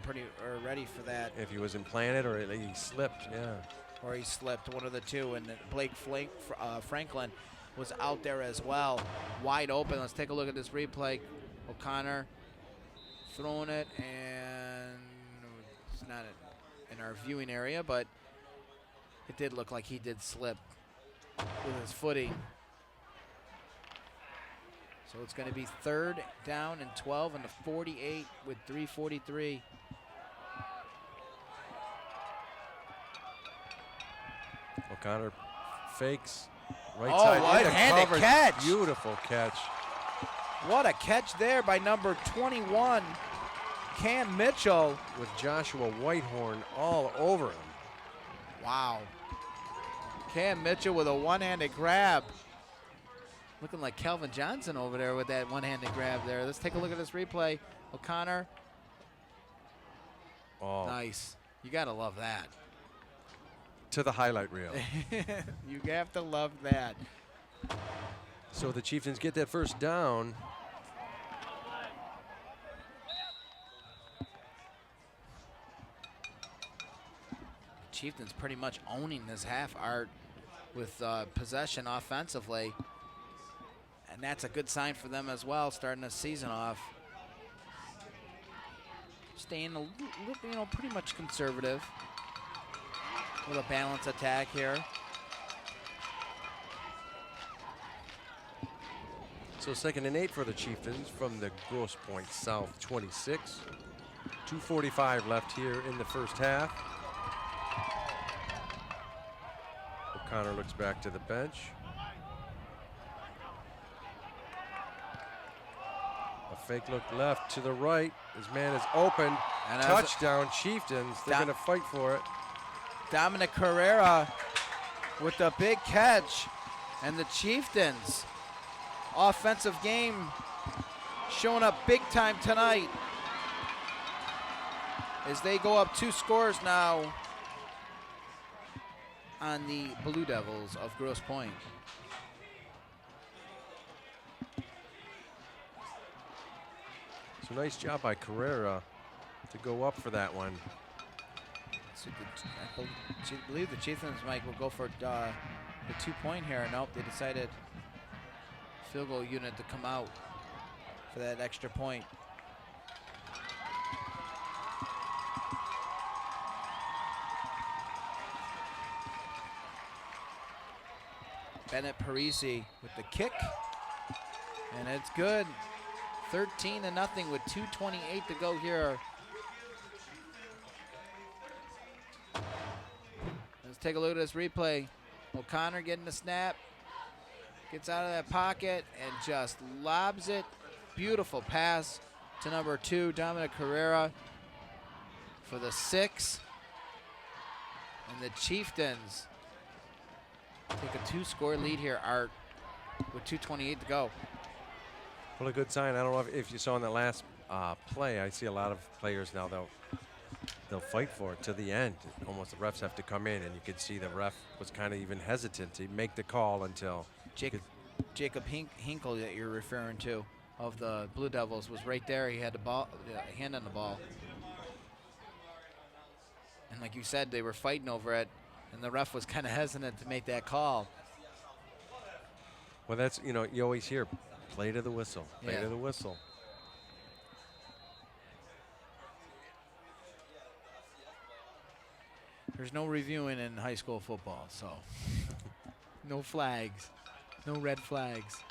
ready for that. if he was implanted or he slipped. Yeah. Or he slipped, one of the two. And Blake Franklin was out there as well, wide open. Let's take a look at this replay. O'Connor throwing it, and it's not in our viewing area, but it did look like he did slip with his footing. So it's going to be 3rd down and 12 and the 48 with 3:43. O'Connor fakes. Right Oh, side. into right-handed coverage. catch. Beautiful catch. What a catch there by number 21, Cam Mitchell. With Joshua Whitehorn all over him. Wow. Cam Mitchell with a one-handed grab. Looking like Calvin Johnson over there with that one-handed grab there. Let's take a look at this replay. O'Connor. Oh, Nice. You got to love that. to the highlight reel. You have to love that. So the Chieftains get that 1st down. Chieftains pretty much owning this half, Art, with possession offensively. And that's a good sign for them as well, starting the season off. Staying a little, pretty much conservative with a balanced attack here. So 2nd and 8 for the Chieftains from the Grosse Pointe South 26. 2:45 left here in the first half. O'Connor looks back to the bench. A fake look left to the right. His man is open. And Touchdown Chieftains. They're going to fight for it. Dominic Carrera with the big catch. And the Chieftains offensive game showing up big time tonight as they go up 2 scores now on the Blue Devils of Grosse Pointe. So nice job by Carrera to go up for that one. So I believe the Chieftains, Mike, will go for the 2-point here. Nope, they decided field goal unit to come out for that extra point. Bennett Parisi with the kick, and it's good. 13-0 with 2:28 to go here. Let's take a look at this replay. O'Connor getting the snap, gets out of that pocket and just lobs it. Beautiful pass to number 2, Dominic Carrera, for the 6. And the Chieftains take a 2-score lead here, Art, with 2:28 to go. Well, a good sign. I don't know if you saw in the last play, I see a lot of players now, they'll fight for it to the end. Almost the refs have to come in, and you could see the ref was kind of even hesitant to make the call until Jacob Hinkle that you're referring to of the Blue Devils was right there. He had the ball, hand on the ball. And like you said, they were fighting over it, and the ref was kind of hesitant to make that call. Well, that's, you always hear, play to the whistle, play to the whistle. There's no reviewing in high school football, so no flags, no red flags.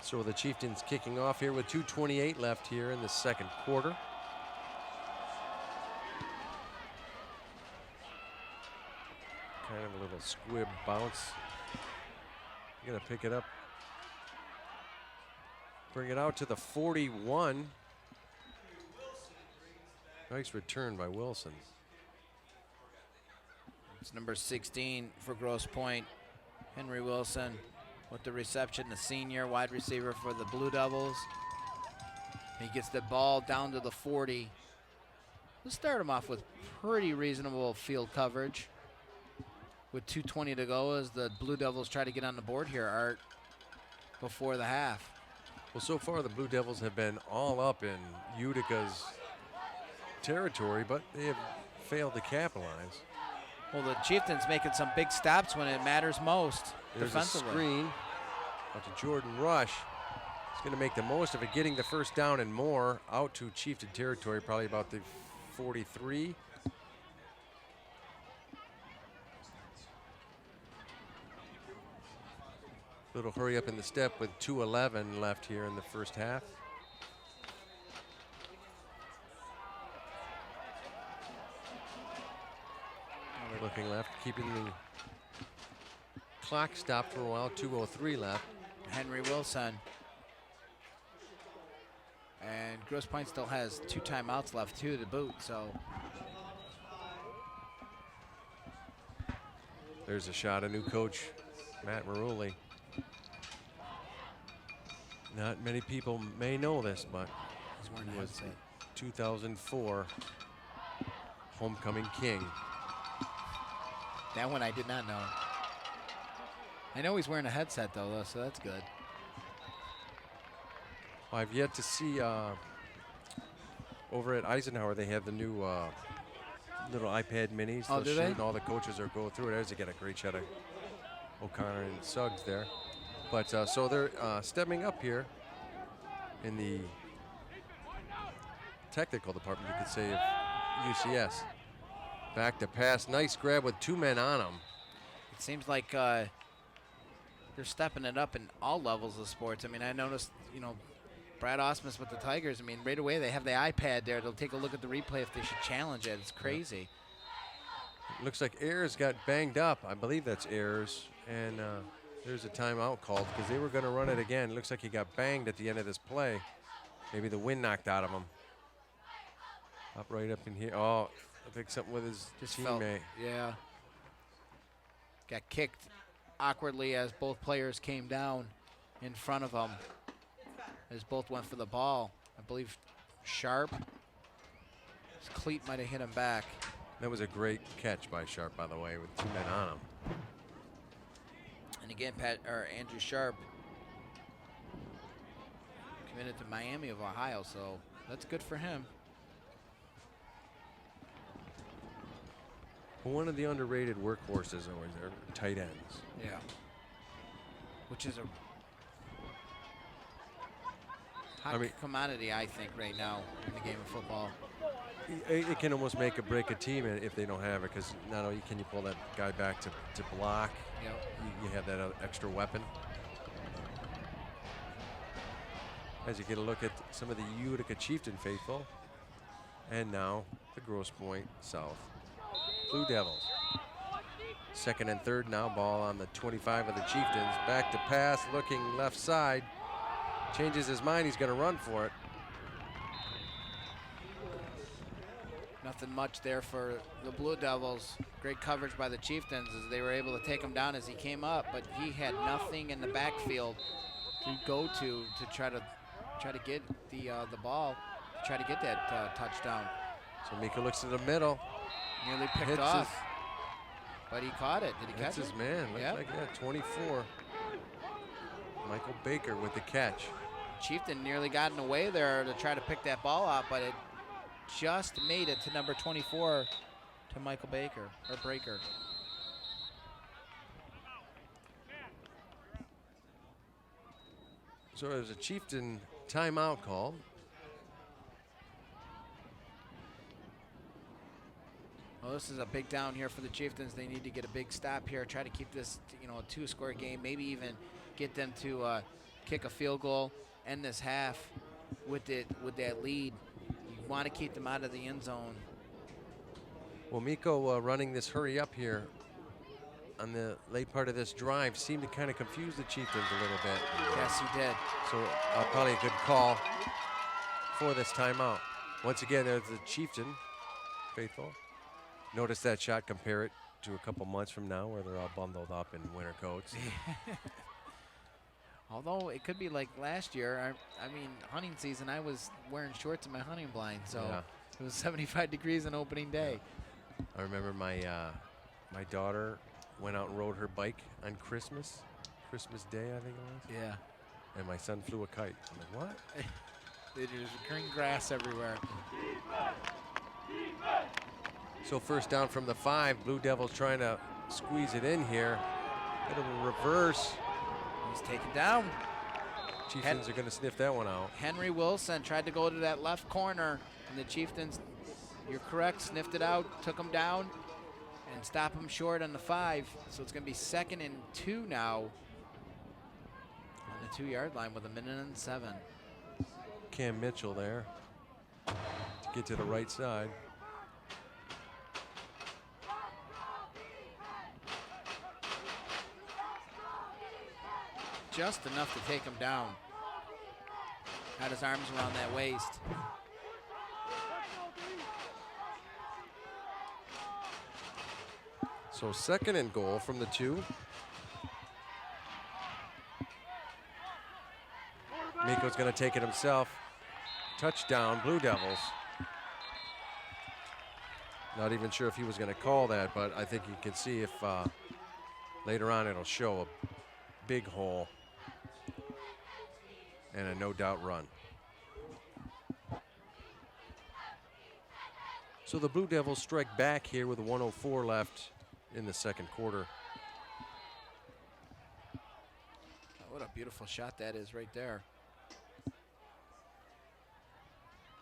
So the Chieftains kicking off here with 2:28 left here in the second quarter. Kind of a little squib bounce. You're going to pick it up. Bring it out to the 41. Nice return by Wilson. It's number 16 for Grosse Pointe, Henry Wilson, with the reception, the senior wide receiver for the Blue Devils. He gets the ball down to the 40. Let's start him off with pretty reasonable field coverage with 2:20 to go as the Blue Devils try to get on the board here, Art, before the half. Well, so far the Blue Devils have been all up in Utica's territory, but they have failed to capitalize. Well, the Chieftains making some big stops when it matters most. There's defensively. a screen out to Jordan Rush. He's going to make the most of it, getting the first down and more out to Chieftain territory, probably about the 43. Little hurry up in the step with 2:11 left here in the first half. Looking left, keeping the clock stopped for a while. 2:03 left. Henry Wilson. And Grosse Pointe still has 2 timeouts left too to boot, so. There's a shot, a new coach, Matt Maruli. Not many people may know this, but He's wearing a he was the headset. 2004 homecoming king. That one I did not know. I know he's wearing a headset though, so that's good. I've yet to see over at Eisenhower, they have the new little iPad minis. Oh, They'll do shoot, they? and all the coaches are going through it. There's again a great shot of O'Connor and Suggs there. But so they're stepping up here in the technical department, you could say, of UCS. Back to pass. Nice grab with 2 men on him. It seems like they're stepping it up in all levels of sports. I mean, I noticed, Brad Osmus with the Tigers. I mean, right away they have the iPad there. They'll take a look at the replay if they should challenge it. It's crazy. It looks like Ayers got banged up. I believe that's Ayers. And there's a timeout called because they were going to run it again. It looks like he got banged at the end of this play. Maybe the wind knocked out of him. Up right up in here. Oh, I think something with his teammate. Yeah. Got kicked awkwardly as both players came down in front of him. As both went for the ball. I believe Sharp. His cleat might have hit him back. That was a great catch by Sharp, by the way, with 2 men on him. And again, Andrew Sharp committed to Miami of Ohio, so that's good for him. One of the underrated workhorses always there, tight ends. Yeah. Which is a hot commodity, I think, right now in the game of football. It can almost make or break a team if they don't have it, because not only can you pull that guy back to block, Yep. you have that extra weapon. As you get a look at some of the Utica Chieftain faithful, and now the Grosse Pointe South Blue Devils. 2nd and 3rd now, ball on the 25 of the Chieftains. Back to pass, looking left side. Changes his mind, he's going to run for it. Nothing much there for the Blue Devils. Great coverage by the Chieftains as they were able to take him down as he came up, but he had nothing in the backfield to go to try to get the ball, to try to get that touchdown. So Mika looks to the middle. Nearly picked Hits off, but he caught it. Did he catch That's it? his man. Looks Yep. like that. 24. Michael Baker with the catch. Chieftain nearly got in the way there to try to pick that ball up, but it just made it to number 24 to Michael Baker, or Breaker. So there's a Chieftain timeout call. Well, this is a big down here for the Chieftains. They need to get a big stop here, try to keep this, a 2-score game, maybe even get them to kick a field goal, end this half with that lead. You want to keep them out of the end zone. Well, Miko running this hurry up here on the late part of this drive seemed to kind of confuse the Chieftains a little bit. Yes, he did. So probably a good call for this timeout. Once again, there's the Chieftain faithful. Notice that shot, compare it to a couple months from now where they're all bundled up in winter coats. Although it could be like last year. I mean, hunting season, I was wearing shorts in my hunting blind, so Yeah. it was 75 degrees on opening day. I remember my daughter went out and rode her bike on Christmas Day, I think it was. Yeah. And my son flew a kite. I'm like, what? There's green grass everywhere. So first down from the 5. Blue Devils trying to squeeze it in here. Bit of a reverse. He's taken down. Chieftains are going to sniff that one out. Henry Wilson tried to go to that left corner, and the Chieftains, you're correct, sniffed it out, took him down, and stop him short on the 5. So it's going to be 2nd and 2 now on the 2-yard line with 1:07. Cam Mitchell there to get to the right side. Just enough to take him down. Had his arms around that waist. So 2nd and goal from the 2. Miko's going to take it himself. Touchdown, Blue Devils. Not even sure if he was going to call that, but I think you can see if later on it'll show a big hole and a no doubt run. So the Blue Devils strike back here with 1:04 left in the second quarter. What a beautiful shot that is right there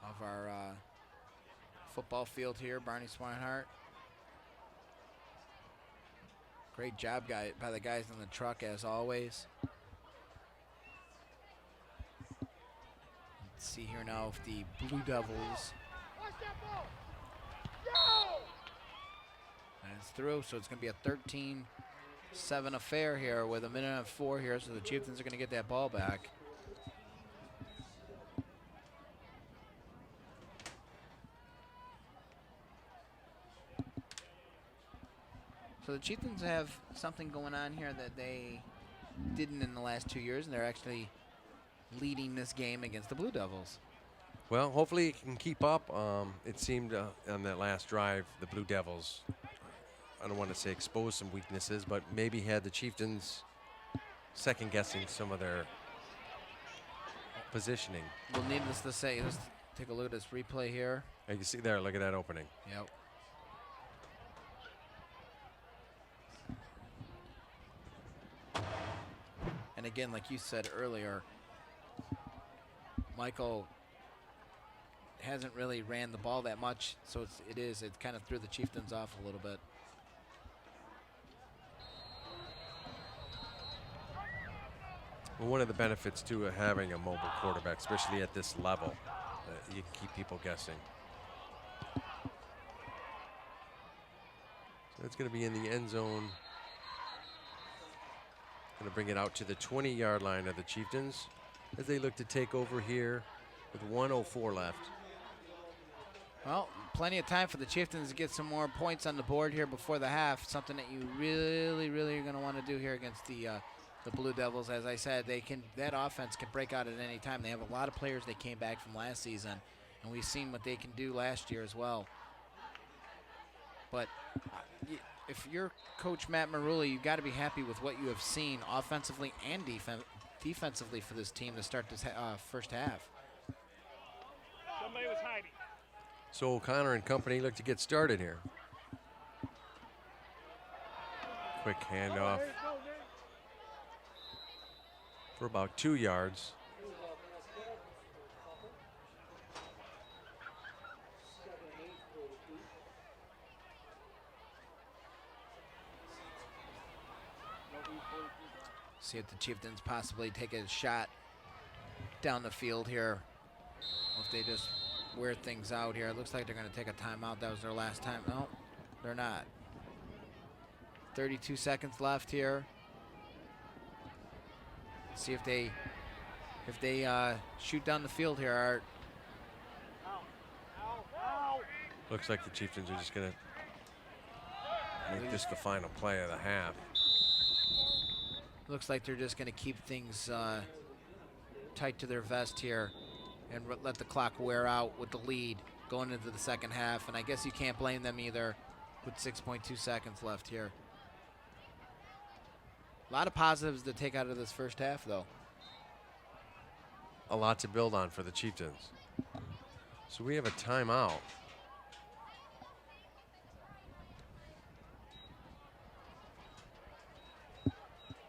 of our football field here, Barney Swinehart. Great job by the guys in the truck as always. Let's see here now if the Blue Devils. And it's through, so it's going to be a 13-7 affair here with 1:04 here, so the Chieftains are going to get that ball back. So the Chieftains have something going on here that they didn't in the last 2 years, and they're actually leading this game against the Blue Devils. Well, hopefully it can keep up. It seemed on that last drive, the Blue Devils, I don't want to say exposed some weaknesses, but maybe had the Chieftains second-guessing some of their positioning. Well, needless to say, let's take a look at this replay here. You can see there, look at that opening. Yep. And again, like you said earlier, Michael hasn't really ran the ball that much, so it kind of threw the Chieftains off a little bit. Well, one of the benefits, too, of having a mobile quarterback, especially at this level, you can keep people guessing. So it's going to be in the end zone. Going to bring it out to the 20-yard line of the Chieftains as they look to take over here with 1:04 left. Well, plenty of time for the Chieftains to get some more points on the board here before the half, something that you really, really are going to want to do here against the Blue Devils. As I said, that offense can break out at any time. They have a lot of players that came back from last season, and we've seen what they can do last year as well. But if you're Coach Matt Marulli, you've got to be happy with what you have seen offensively and defensively for this team to start this first half. Somebody was hiding. So O'Connor and company look to get started here. Quick handoff for about 2 yards. See if the Chieftains possibly take a shot down the field here. Or if they just wear things out here. It looks like they're going to take a timeout. That was their last time. No, they're not. 32 seconds left here. See if they shoot down the field here, Art. Looks like the Chieftains are just going to make this the final play of the half. Looks like they're just going to keep things tight to their vest here and let the clock wear out with the lead going into the second half. And I guess you can't blame them either with 6.2 seconds left here. A lot of positives to take out of this first half, though. A lot to build on for the Chieftains. So we have a timeout.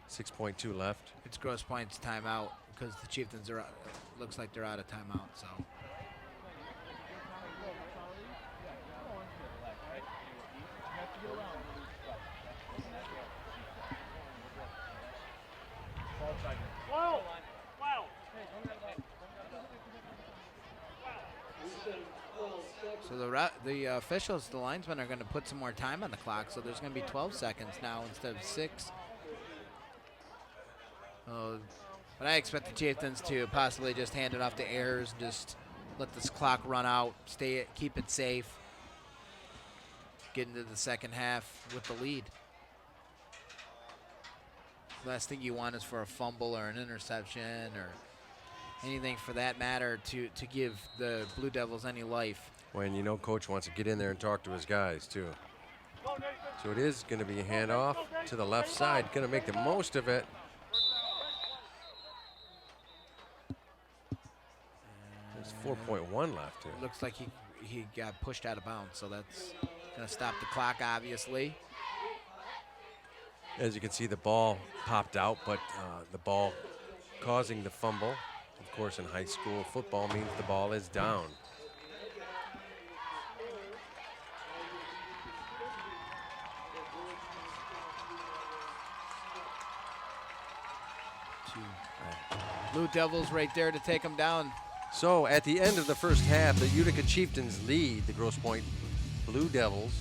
.2 left. It's Grosse Pointe's timeout because the Chieftains are looks like they're out of timeout. So. Wow. Wow. So the officials, the linesmen, are going to put some more time on the clock. So there's going to be 12 seconds now instead of 6. But I expect the Chieftains to possibly just hand it off to Ayers, just let this clock run out, keep it safe, get into the second half with the lead. Last thing you want is for a fumble or an interception or anything for that matter to give the Blue Devils any life. When you know Coach wants to get in there and talk to his guys, too. So it is going to be a handoff to the left side. Going to make the most of it. There's 4.1 left here. Looks like he got pushed out of bounds. So that's going to stop the clock, obviously. As you can see, the ball popped out, but the ball causing the fumble. Of course, in high school football means the ball is down. Blue Devils right there to take them down. So at the end of the first half, the Utica Chieftains lead the Grosse Pointe Blue Devils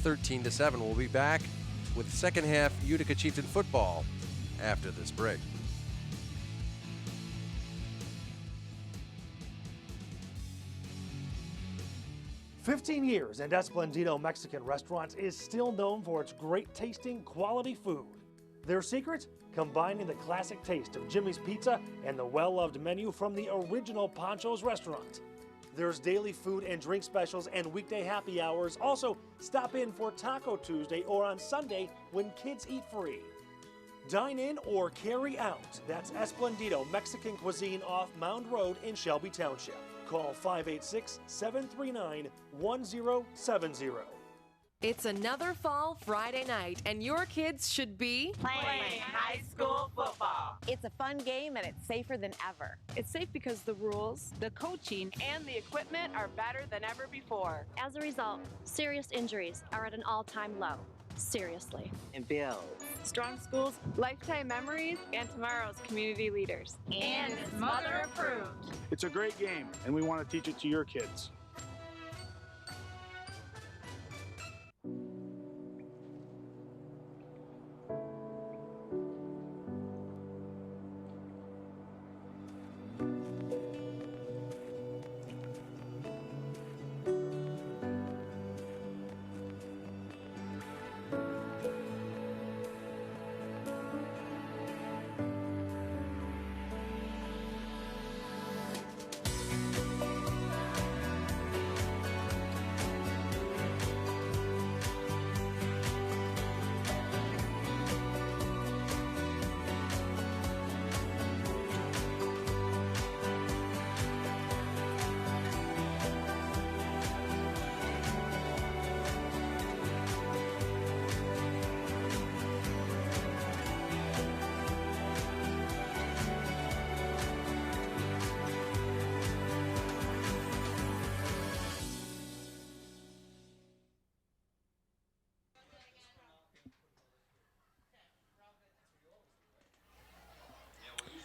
13-7. We'll be back with second half Utica Chieftain football after this break. "15 years and Esplendito Mexican Restaurants is still known for its great tasting quality food. Their secret? Combining the classic taste of Jimmy's Pizza and the well-loved menu from the original Pancho's restaurant. There's daily food and drink specials and weekday happy hours. Also, stop in for Taco Tuesday or on Sunday when kids eat free. Dine in or carry out. That's Esplendito Mexican Cuisine off Mound Road in Shelby Township. Call 586-739-1070. It's another fall Friday night, and your kids should be playing high school football. It's a fun game and it's safer than ever. It's safe because the rules, the coaching, and the equipment are better than ever before. As a result, serious injuries are at an all-time low. Seriously. And builds strong schools, lifetime memories, and tomorrow's community leaders. And it's mother approved. It's a great game, and we want to teach it to your kids.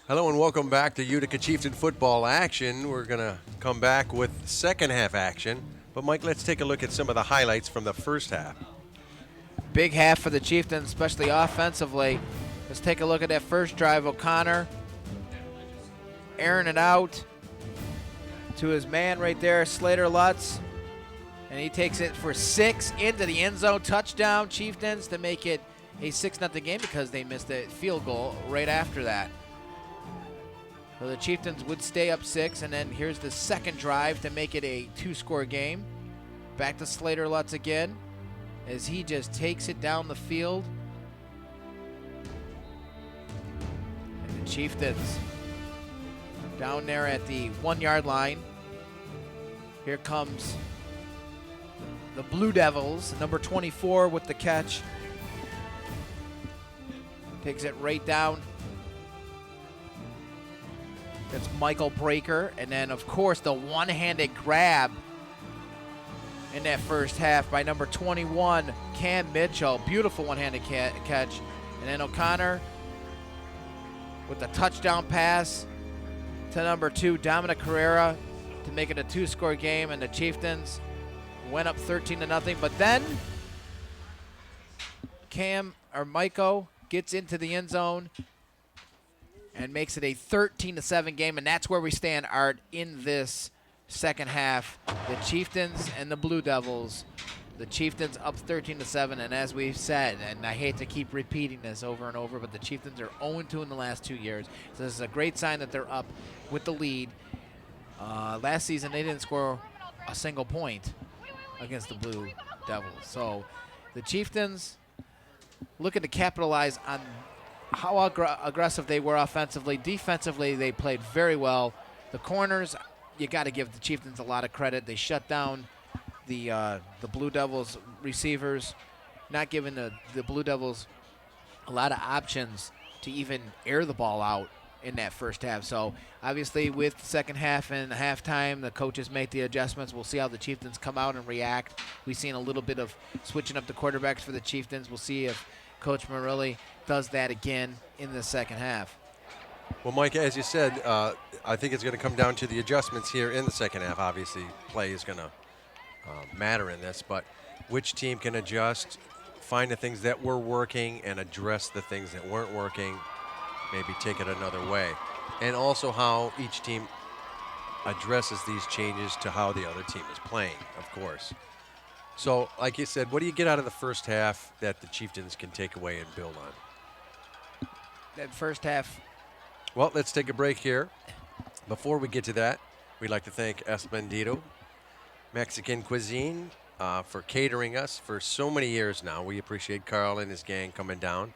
Hello and welcome back to Utica Chieftain football action. We're going to come back with second half action. But Mike, let's take a look at some of the highlights from the first half. Big half for the Chieftains, especially offensively. Let's take a look at that first drive. O'Connor airing it out to his man right there, Slater Lutz. And he takes it for 6 into the end zone. Touchdown, Chieftains, to make it a 6-0 game because they missed a field goal right after that. So the Chieftains would stay up 6, and then here's the second drive to make it a 2-score game. Back to Slater Lutz again as he just takes it down the field. And the Chieftains down there at the 1-yard line. Here comes the Blue Devils, number 24 with the catch. Takes it right down. That's Michael Breaker. And then, of course, the one-handed grab in that first half by number 21, Cam Mitchell. Beautiful one-handed catch. And then O'Connor with the touchdown pass to number 2, Dominic Carrera, to make it a 2-score game. And the Chieftains went up 13-0. But then Michael gets into the end zone and makes it a 13-7 game, and that's where we stand, Art, in this second half. The Chieftains and the Blue Devils. The Chieftains up 13-7, and as we've said, and I hate to keep repeating this over and over, but the Chieftains are 0-2 in the last 2 years. So this is a great sign that they're up with the lead. Last season, they didn't score a single point against the Blue Devils. So the Chieftains looking to capitalize on how aggressive they were offensively. Defensively, they played very well. The corners you got to give the Chieftains a lot of credit. They shut down the Blue Devils receivers, not giving the Blue Devils a lot of options to even air the ball out in that first half. So obviously with the second half and halftime, the coaches make the adjustments. We'll see how the Chieftains come out and react. We've seen a little bit of switching up the quarterbacks for the Chieftains. We'll see if Coach Murilli does that again in the second half. Well, Mike, as you said, I think it's going to come down to the adjustments here in the second half. Obviously, play is going to matter in this, but which team can adjust, find the things that were working, and address the things that weren't working, maybe take it another way. And also how each team addresses these changes to how the other team is playing, of course. So, like you said, what do you get out of the first half that the Chieftains can take away and build on? That first half. Well, let's take a break here. Before we get to that, we'd like to thank Escondido Mexican Cuisine for catering us for so many years now. We appreciate Carl and his gang coming down.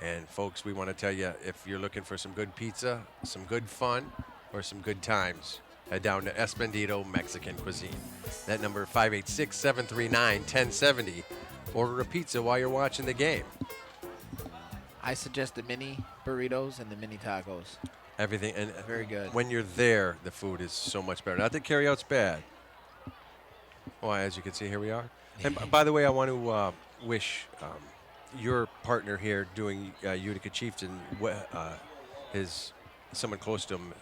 And folks, we want to tell you, if you're looking for some good pizza, some good fun, or some good times, head down to Escondido Mexican Cuisine. That number 586-739-1070. Order a pizza while you're watching the game. I suggest the mini burritos and the mini tacos. Everything, and very good. When you're there, the food is so much better. Not that carryout's bad. Well, as you can see, here we are. And by the way, I want to wish your partner here doing Utica Chieftain, someone close to him,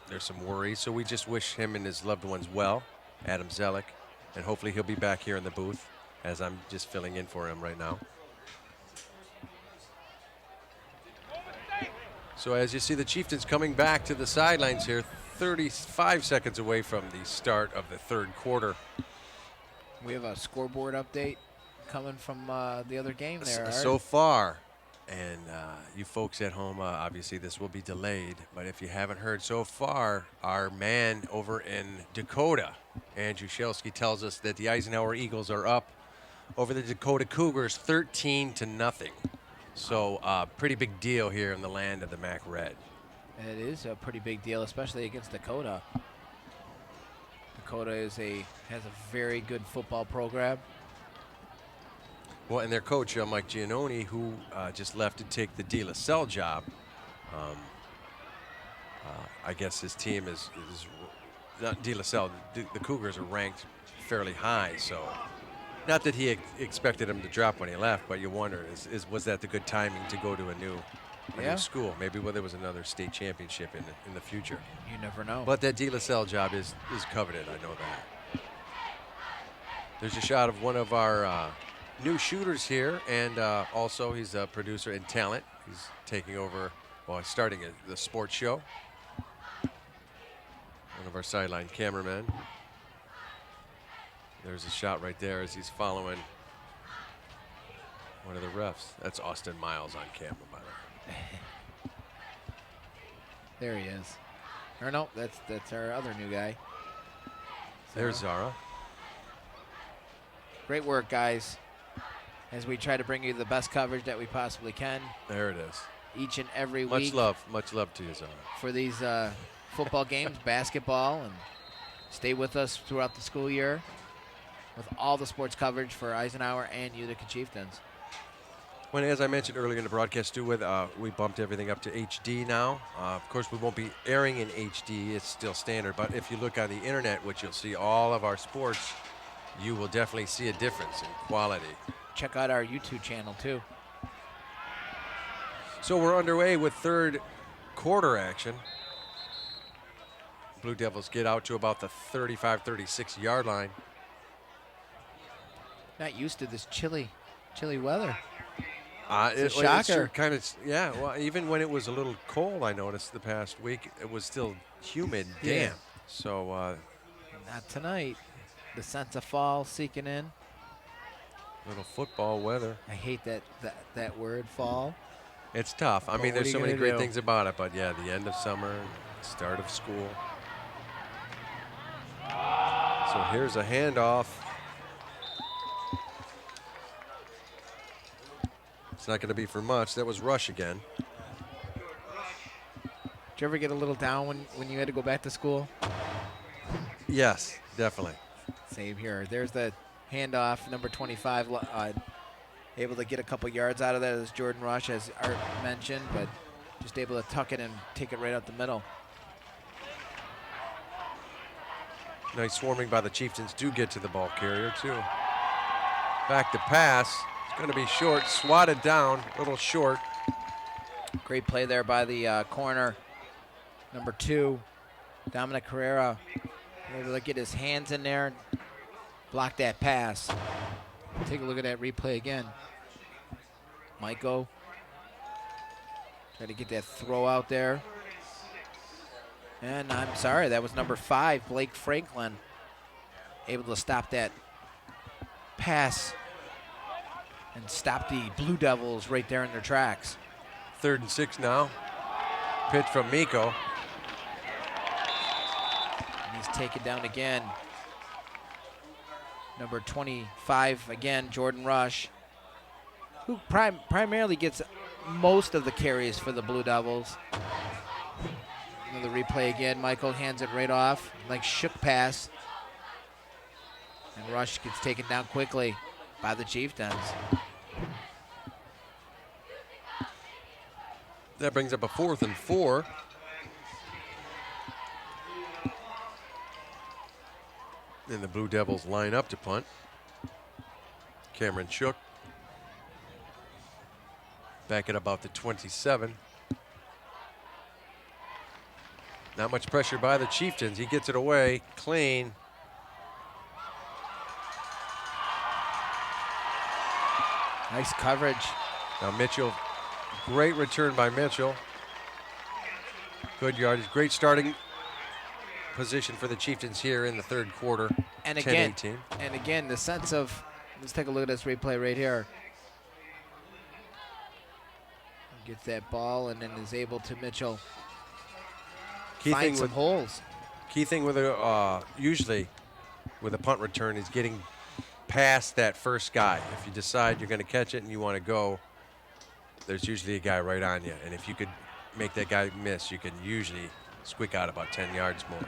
there's some worries. So we just wish him and his loved ones well, Adam Zellick, and hopefully he'll be back here in the booth as I'm just filling in for him right now. So as you see, the Chieftains coming back to the sidelines here, 35 seconds away from the start of the third quarter. We have a scoreboard update coming from the other game there. So far, and you folks at home, obviously this will be delayed, but if you haven't heard so far, our man over in Dakota, Andrew Shelsky, tells us that the Eisenhower Eagles are up over the Dakota Cougars 13-0. So pretty big deal here in the land of the Mac Red. It is a pretty big deal, especially against Dakota. Dakota has a very good football program. Well, and their coach, Mike Giannone, who just left to take the De La Salle job. I guess his team is not De La Salle. The Cougars are ranked fairly high, so not that he expected him to drop when he left, but you wonder, was that the good timing to go to a new school? Maybe there was another state championship in the future. You never know. But that De La Salle job is coveted. I know that. There's a shot of one of our new shooters here, and also he's a producer and talent. He's taking over, starting the sports show. One of our sideline cameramen. There's a shot right there as he's following one of the refs. That's Austin Miles on camera, by the way. There he is. Or no, that's our other new guy. There's Zara. Great work, guys, as we try to bring you the best coverage that we possibly can. There it is. Each and every week. Much love to you, Zara. For these football games, basketball, and stay with us throughout the school year with all the sports coverage for Eisenhower and Utica Chieftains. Well, as I mentioned earlier in the broadcast, too, we bumped everything up to HD now. Of course, we won't be airing in HD. It's still standard. But if you look on the internet, which you'll see all of our sports, you will definitely see a difference in quality. Check out our YouTube channel, too. So we're underway with third quarter action. Blue Devils get out to about the 35-36 yard line. Not used to this chilly weather. It's a shocker. Kind of, yeah. Well, even when it was a little cold, I noticed the past week, it was still humid, damp. So not tonight. The sense of fall seeking in. Little football weather. I hate that word, fall. It's tough. I mean, What there's are so you many gonna great do? things about it, but yeah, the end of summer, start of school. So here's a handoff. It's not going to be for much. That was Rush again. Did you ever get a little down when you had to go back to school? Yes, definitely. Same here. There's the handoff, number 25, able to get a couple yards out of that as Jordan Rush, as Art mentioned, but just able to tuck it and take it right up the middle. Nice swarming by the Chieftains. Do get to the ball carrier, too. Back to pass. It's going to be short. Swatted down. A little short. Great play there by the corner. Number 2, Dominic Carrera. Able to get his hands in there, block that pass. Take a look at that replay again. Michael. Try to get that throw out there. And I'm sorry, that was number 5, Blake Franklin. Able to stop that pass and stop the Blue Devils right there in their tracks. 3rd and 6 now. Pitch from Miko. And he's taken down again. Number 25 again, Jordan Rush, who primarily gets most of the carries for the Blue Devils. Another replay again. Michael hands it right off, like shook pass. And Rush gets taken down quickly by the Chieftains. That brings up a 4th and 4. And the Blue Devils line up to punt. Cameron Shook. Back at about the 27. Not much pressure by the Chieftains. He gets it away clean. Nice coverage. Now Mitchell, great return by Mitchell. Good yardage, great starting position for the Chieftains here in the 3rd quarter. And 10-18. again, the sense of, let's take a look at this replay right here. Gets that ball and then is able to Mitchell find some holes. Key thing with a usually with a punt return is getting past that first guy. If you decide you're going to catch it and you want to go, there's usually a guy right on you. And if you could make that guy miss, you can usually squeak out about 10 yards more.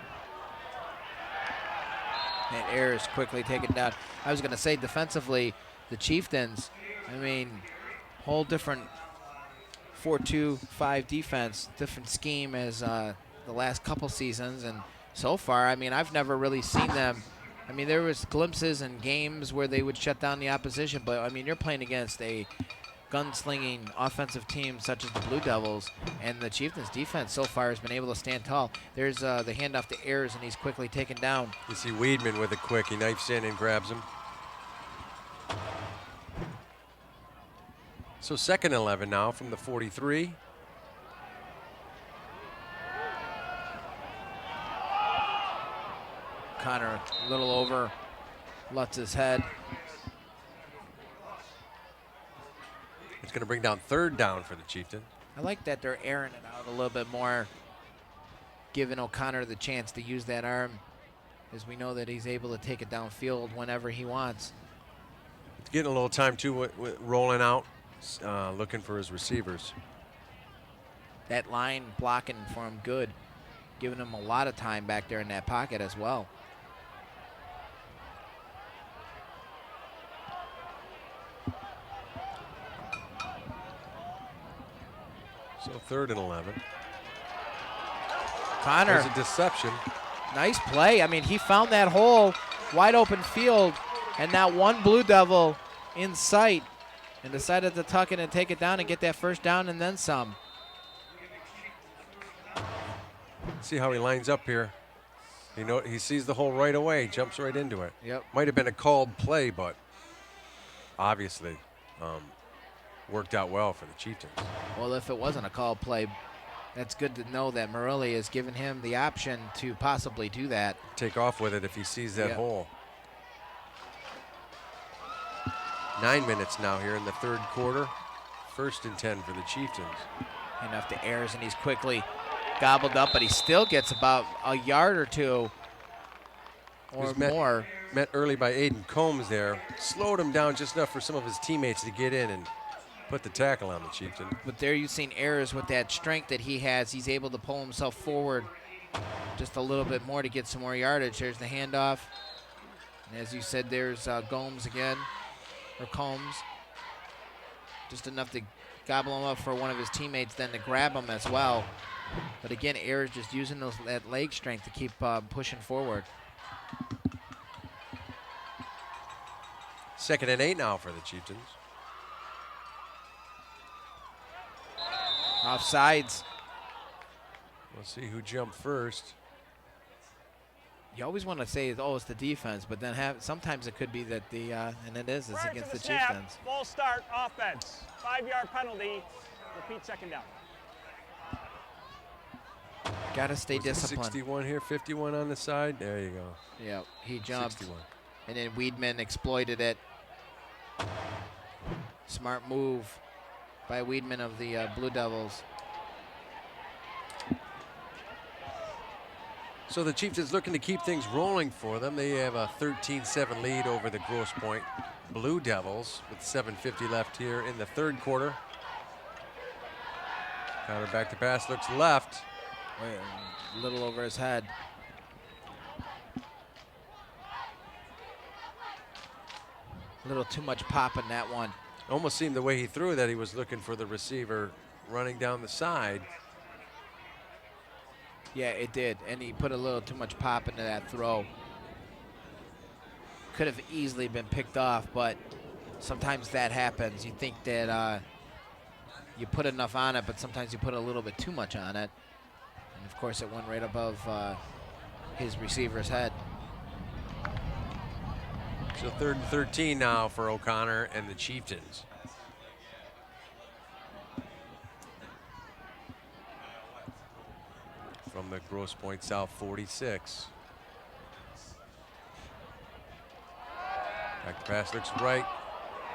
And Ayers quickly taken down. I was going to say defensively, the Chieftains, I mean, whole different 4-2-5 defense, different scheme as the last couple seasons. And so far, I mean, I've never really seen them. I mean, there was glimpses in games where they would shut down the opposition, but I mean, you're playing against a gunslinging offensive team such as the Blue Devils, and the Chieftains defense so far has been able to stand tall. There's the handoff to Ayers, and he's quickly taken down. You see Weedman with it quick. He knifes in and grabs him. So 2nd and 11 now from the 43. Connor a little over Lutz's head. It's going to bring down 3rd down for the Chieftains. I like that they're airing it out a little bit more, giving O'Connor the chance to use that arm, as we know that he's able to take it downfield whenever he wants. It's getting a little time too with rolling out, looking for his receivers. That line blocking for him good, giving him a lot of time back there in that pocket as well. So 3rd and 11. Connor. There's a deception. Nice play. I mean, he found that hole, wide open field, and that one Blue Devil in sight, and decided to tuck it and take it down and get that 1st down and then some. See how he lines up here. You know, he sees the hole right away, jumps right into it. Yep. Might have been a called play, but obviously worked out well for the Chieftains. Well, if it wasn't a call play, that's good to know that Morelli has given him the option to possibly do that. Take off with it if he sees that Yep. hole. 9 minutes now here in the 3rd quarter. 1st and 10 for the Chieftains. Enough to Ayers, and he's quickly gobbled up, but he still gets about a yard or two or more. Met early by Aiden Combs there. Slowed him down just enough for some of his teammates to get in and put the tackle on the Chieftain. But there you've seen Ayers with that strength that he has. He's able to pull himself forward just a little bit more to get some more yardage. There's the handoff. And as you said, there's Combs again, or Combs. Just enough to gobble him up for one of his teammates, then to grab him as well. But again, Ayers just using that leg strength to keep pushing forward. 2nd and 8 now for the Chieftains. Offsides. We'll see who jumped first. You always want to say, oh, it's the defense, but then sometimes it could be that and it is, it's against the Chieftains. Full start offense. 5-yard penalty. Repeat 2nd down. Got to stay disciplined. 61 here, 51 on the side. There you go. Yeah, he jumped. 61. And then Weidman exploited it. Smart move by Weidman of the Blue Devils. So the Chieftains looking to keep things rolling for them. They have a 13-7 lead over the Grosse Pointe Blue Devils with 7:50 left here in the 3rd quarter. Counter back to pass, looks left. A little over his head. A little too much pop in that one. Almost seemed the way he threw that he was looking for the receiver running down the side. Yeah, it did, and he put a little too much pop into that throw. Could have easily been picked off, but sometimes that happens. You think that you put enough on it, but sometimes you put a little bit too much on it. And of course, it went right above his receiver's head. So 3rd and 13 now for O'Connor and the Chieftains. From the Grosse Pointe South 46. Back to pass, looks right.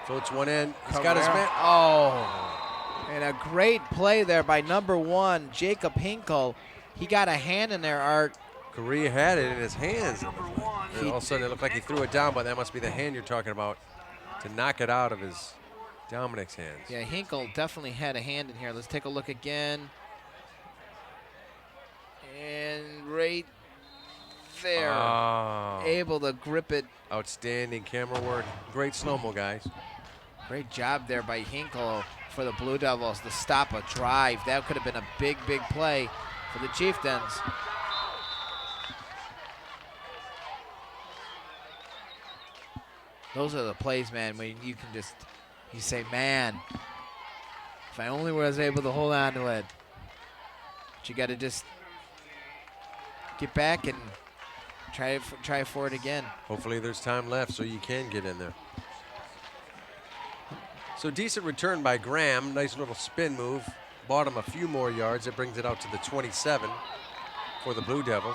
Floats one in. He's got his man. Oh, and a great play there by number 1, Jacob Hinkle. He got a hand in there, Art. Correa had it in his hands. And all of a sudden it looked like he threw it down, but that must be the hand you're talking about to knock it out of his Dominic's hands. Yeah, Hinkle definitely had a hand in here. Let's take a look again. And right there, able to grip it. Outstanding camera work. Great slow-mo, guys. Great job there by Hinkle for the Blue Devils to stop a drive. That could have been a big, big play for the Chieftains. Those are the plays, man, when you can just, you say, man, if I only was able to hold on to it. But you got to just get back and try for it again. Hopefully there's time left so you can get in there. So decent return by Graham. Nice little spin move. Bought him a few more yards. It brings it out to the 27 for the Blue Devils.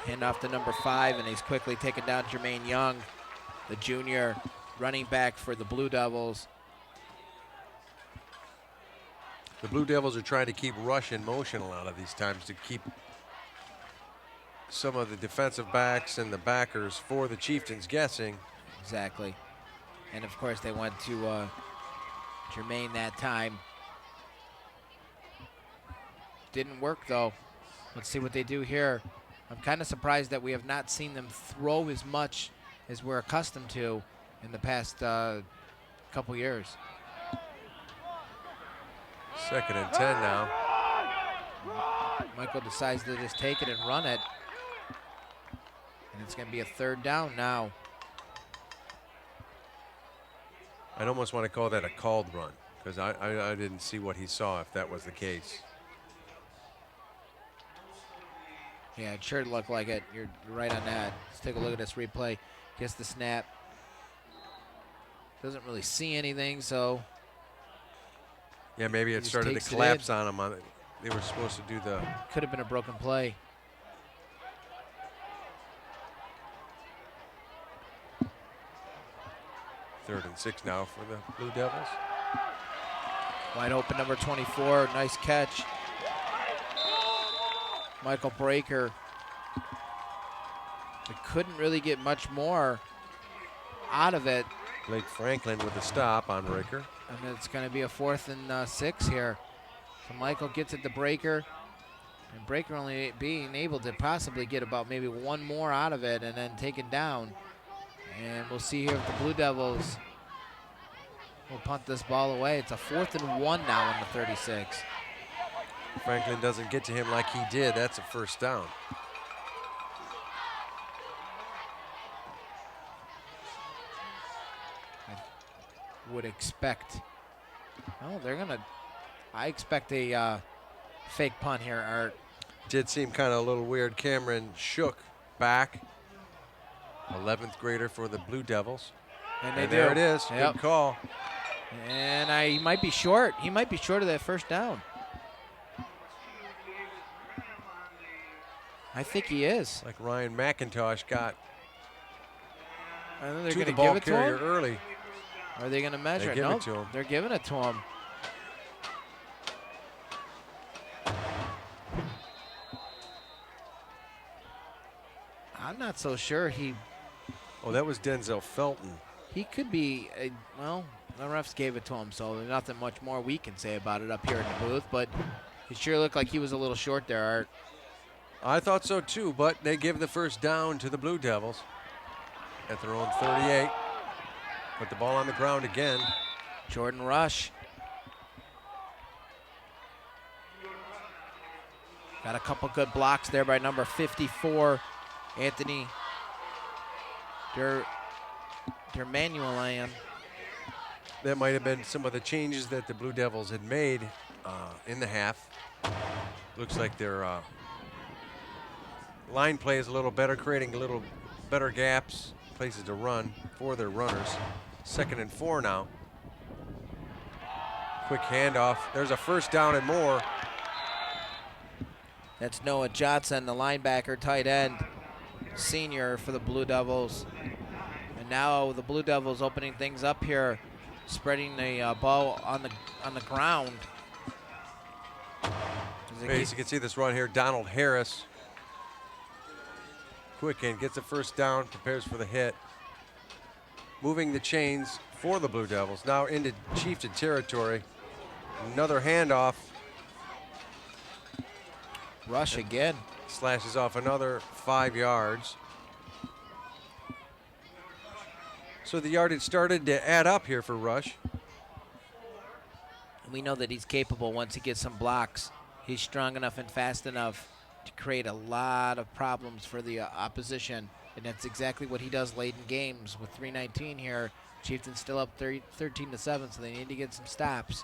Hand off to number 5, and he's quickly taken down Jermaine Young, the junior running back for the Blue Devils. The Blue Devils are trying to keep rush in motion a lot of these times to keep some of the defensive backs and the backers for the Chieftains guessing. Exactly. And of course they went to Jermaine that time. Didn't work though. Let's see what they do here. I'm kind of surprised that we have not seen them throw as much as we're accustomed to in the past couple years. 2nd and 10 now. Michael decides to just take it and run it. And it's going to be a 3rd down now. I'd almost want to call that a called run because I didn't see what he saw if that was the case. Yeah, it sure looked like it. You're right on that. Let's take a look at this replay. Gets the snap. Doesn't really see anything, so. Yeah, maybe it started to collapse on him. They were supposed to do the. Could have been a broken play. Third and 6 now for the Blue Devils. Wide open, number 24. Nice catch. Michael Breaker. They couldn't really get much more out of it. Blake Franklin with the stop on Breaker. And it's going to be a 4th and 6 here. So Michael gets it to Breaker. And Breaker only being able to possibly get about maybe one more out of it and then taken down. And we'll see here if the Blue Devils will punt this ball away. It's a 4th and 1 now in the 36. Franklin doesn't get to him like he did. That's a first down. I would expect. Oh, they're going to. I expect a fake punt here, Art. Did seem kind of a little weird. Cameron Shook back. 11th grader for the Blue Devils. And there it is. Yep. Good call. And he might be short. He might be short of that first down. I think he is. Like Ryan McIntosh got I think they're to going the to ball give it to carrier him. early. Are they going to measure They it? give Nope, it to him. they're giving it to him. I'm not so sure he Oh, that was Denzel Felton. could be, well, the refs gave it to him, so there's nothing much more we can say about it up here in the booth, but he sure looked like he was a little short there, Art. I thought so too, but they give the first down to the Blue Devils at their own 38. Put the ball on the ground again. Jordan Rush. Got a couple good blocks there by number 54, Anthony Dermanuelian. That might have been some of the changes that the Blue Devils had made in the half. Looks like their line play is a little better, creating a little better gaps, places to run for their runners. 2nd and 4 now. Quick handoff. There's a first down and more. That's Noah Johnson, the linebacker, tight end, senior for the Blue Devils. And now the Blue Devils opening things up here, spreading the ball on the ground. As you can see this run here, Donald Harris. Quick in, gets the first down, prepares for the hit. Moving the chains for the Blue Devils. Now into Chieftain territory. Another handoff. Rush again. Slashes off another 5 yards. So the yardage started to add up here for Rush. We know that he's capable once he gets some blocks. He's strong enough and fast enough to create a lot of problems for the opposition. And that's exactly what he does late in games. With 3:19 here, Chieftains still up 13-7, so they need to get some stops.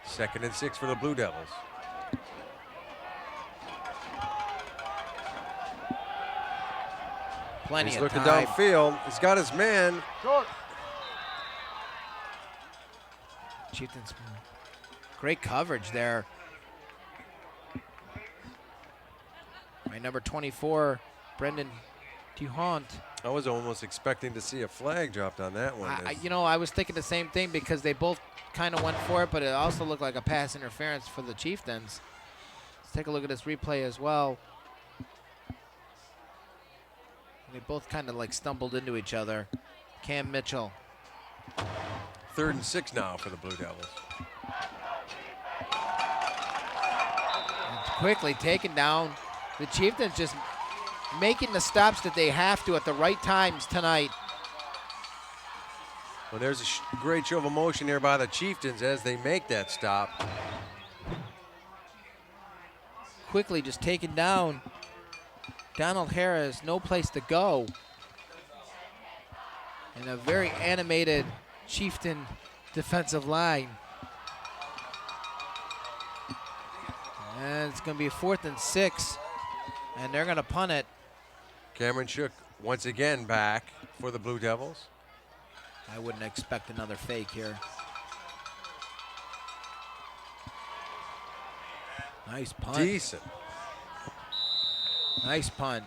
2nd and 6 for the Blue Devils. Plenty He's of looking time. downfield. He's got his man. Chieftains, great coverage there. By number 24, Brendan Duhant. I was almost expecting to see a flag dropped on that one. I was thinking the same thing because they both kind of went for it, but it also looked like a pass interference for the Chieftains. Let's take a look at this replay as well. They both kind of like stumbled into each other. Cam Mitchell. 3rd and 6 now for the Blue Devils. It's quickly taken down. The Chieftains just making the stops that they have to at the right times tonight. Well, there's a great show of emotion here by the Chieftains as they make that stop. Quickly just taken down. Donald Harris, no place to go. And a very animated Chieftain defensive line. And it's going to be a 4th and 6. And they're going to punt it. Cameron Shook once again back for the Blue Devils. I wouldn't expect another fake here. Nice punt. Decent. Nice punt.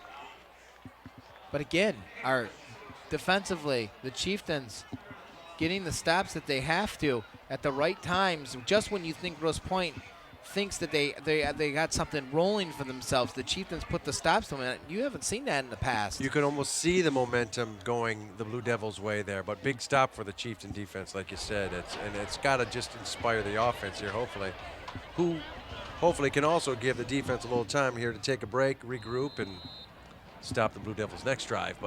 But again, defensively, the Chieftains getting the stops that they have to at the right times, just when you think Grosse Pointe thinks that they got something rolling for themselves. The Chieftains put the stops to them. You haven't seen that in the past. You can almost see the momentum going the Blue Devils' way there, but big stop for the Chieftain defense, like you said. It's got to just inspire the offense here, hopefully, who hopefully can also give the defense a little time here to take a break, regroup, and stop the Blue Devils' next drive.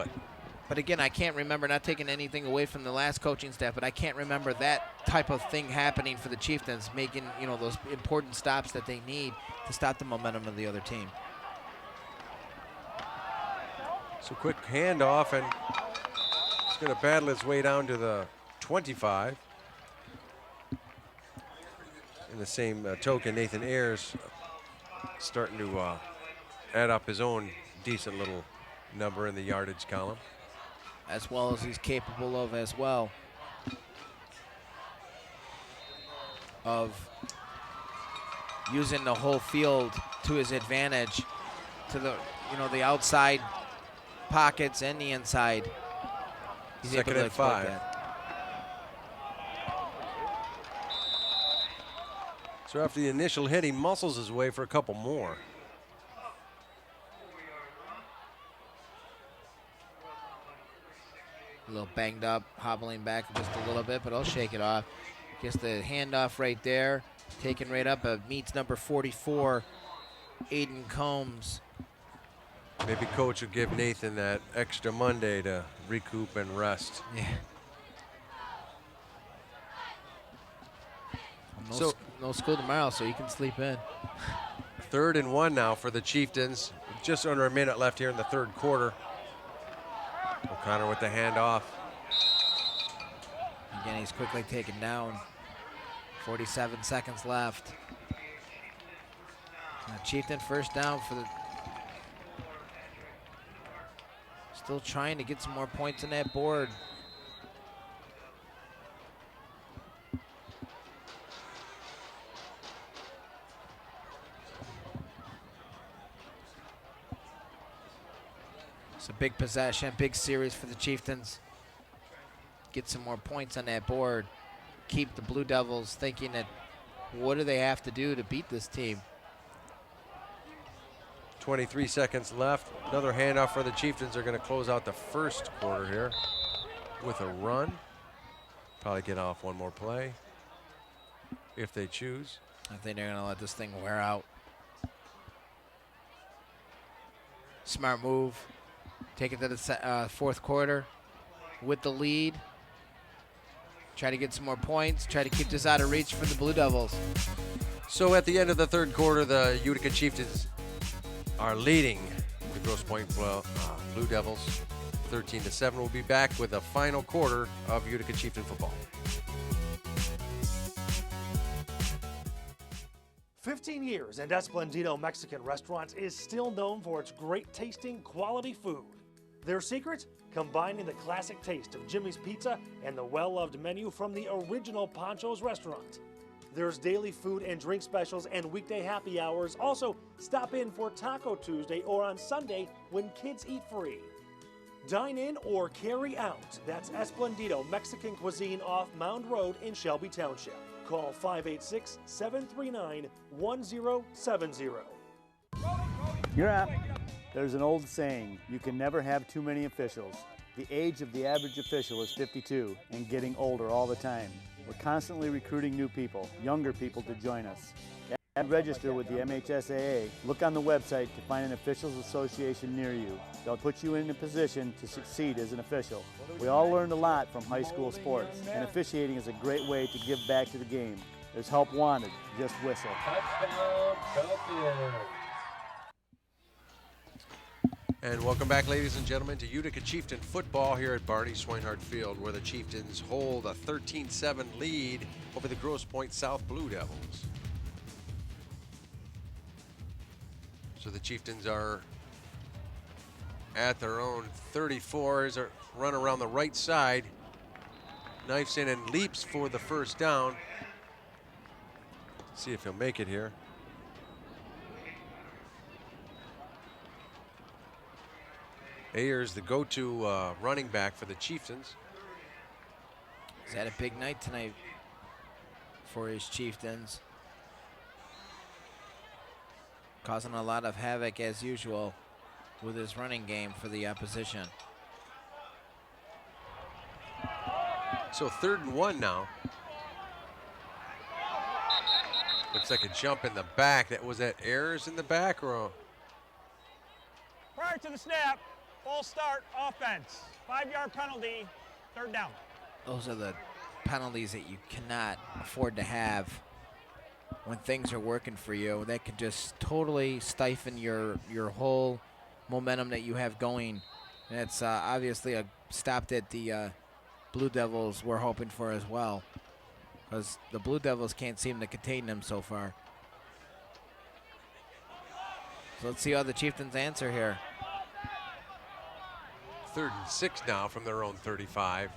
But again, I can't remember, not taking anything away from the last coaching staff, but I can't remember that type of thing happening for the Chieftains, making, you know, those important stops that they need to stop the momentum of the other team. So quick handoff, and it's going to battle its way down to the 25. In the same token, Nathan Ayers starting to add up his own decent little number in the yardage column. As well as he's capable of as well. Of using the whole field to his advantage, to the, you know, the outside pockets and the inside. He's Second able to and 5. that. So after the initial hit, he muscles his way for a couple more. A little banged up, hobbling back just a little bit, but I'll shake it off. Gets the handoff right there, taken right up. Meets number 44, Aiden Combs. Maybe coach will give Nathan that extra Monday to recoup and rest. Yeah. No school tomorrow, so you can sleep in. 3rd and 1 now for the Chieftains. Just under a minute left here in the 3rd quarter. O'Connor with the handoff. Again, he's quickly taken down. 47 seconds left. Chieftain first down for the... Still trying to get some more points on that board. It's a big possession, big series for the Chieftains. Get some more points on that board. Keep the Blue Devils thinking that what do they have to do to beat this team? 23 seconds left. Another handoff for the Chieftains. They're going to close out the 1st quarter here with a run. Probably get off one more play if they choose. I think they're going to let this thing wear out. Smart move. Take it to the 4th quarter with the lead. Try to get some more points. Try to keep this out of reach for the Blue Devils. So at the end of the 3rd quarter, the Utica Chieftains are leading the Grosse Pointe Blue Devils 13-7. We'll be back with the final quarter of Utica Chieftain football. 15 years and Esplendito Mexican Restaurants is still known for its great tasting, quality food. Their secret? Combining the classic taste of Jimmy's Pizza and the well-loved menu from the original Pancho's restaurant. There's daily food and drink specials and weekday happy hours. Also, stop in for Taco Tuesday or on Sunday when kids eat free. Dine in or carry out. That's Esplendito Mexican Cuisine off Mound Road in Shelby Township. Call 586-739-1070. You're up. There's an old saying, you can never have too many officials. The age of the average official is 52 and getting older all the time. We're constantly recruiting new people, younger people to join us. And register with the MHSAA. Look on the website to find an officials association near you. They'll put you in a position to succeed as an official. We all learned a lot from high school sports, and officiating is a great way to give back to the game. There's help wanted, just whistle. Touchdown, Champions. And welcome back, ladies and gentlemen, to Utica Chieftain football here at Barney Swinehart Field, where the Chieftains hold a 13-7 lead over the Grosse Pointe South Blue Devils. So the Chieftains are at their own 34 as they run around the right side. Knifes in and leaps for the 1st down. See if he'll make it here. Ayers, the go-to running back for the Chieftains. He's had a big night tonight for his Chieftains. causing a lot of havoc as usual with his running game for the opposition. So 3rd and 1 now. Looks like a jump in the back. Was that errors in the back or? Prior to the snap, false start, offense. 5-yard penalty, 3rd down. Those are the penalties that you cannot afford to have when things are working for you. That could just totally stifle your whole momentum that you have going. And it's obviously a stop that the Blue Devils were hoping for as well, because the Blue Devils can't seem to contain them so far. So let's see how the Chieftains answer here. 3rd and 6 now from their own 35.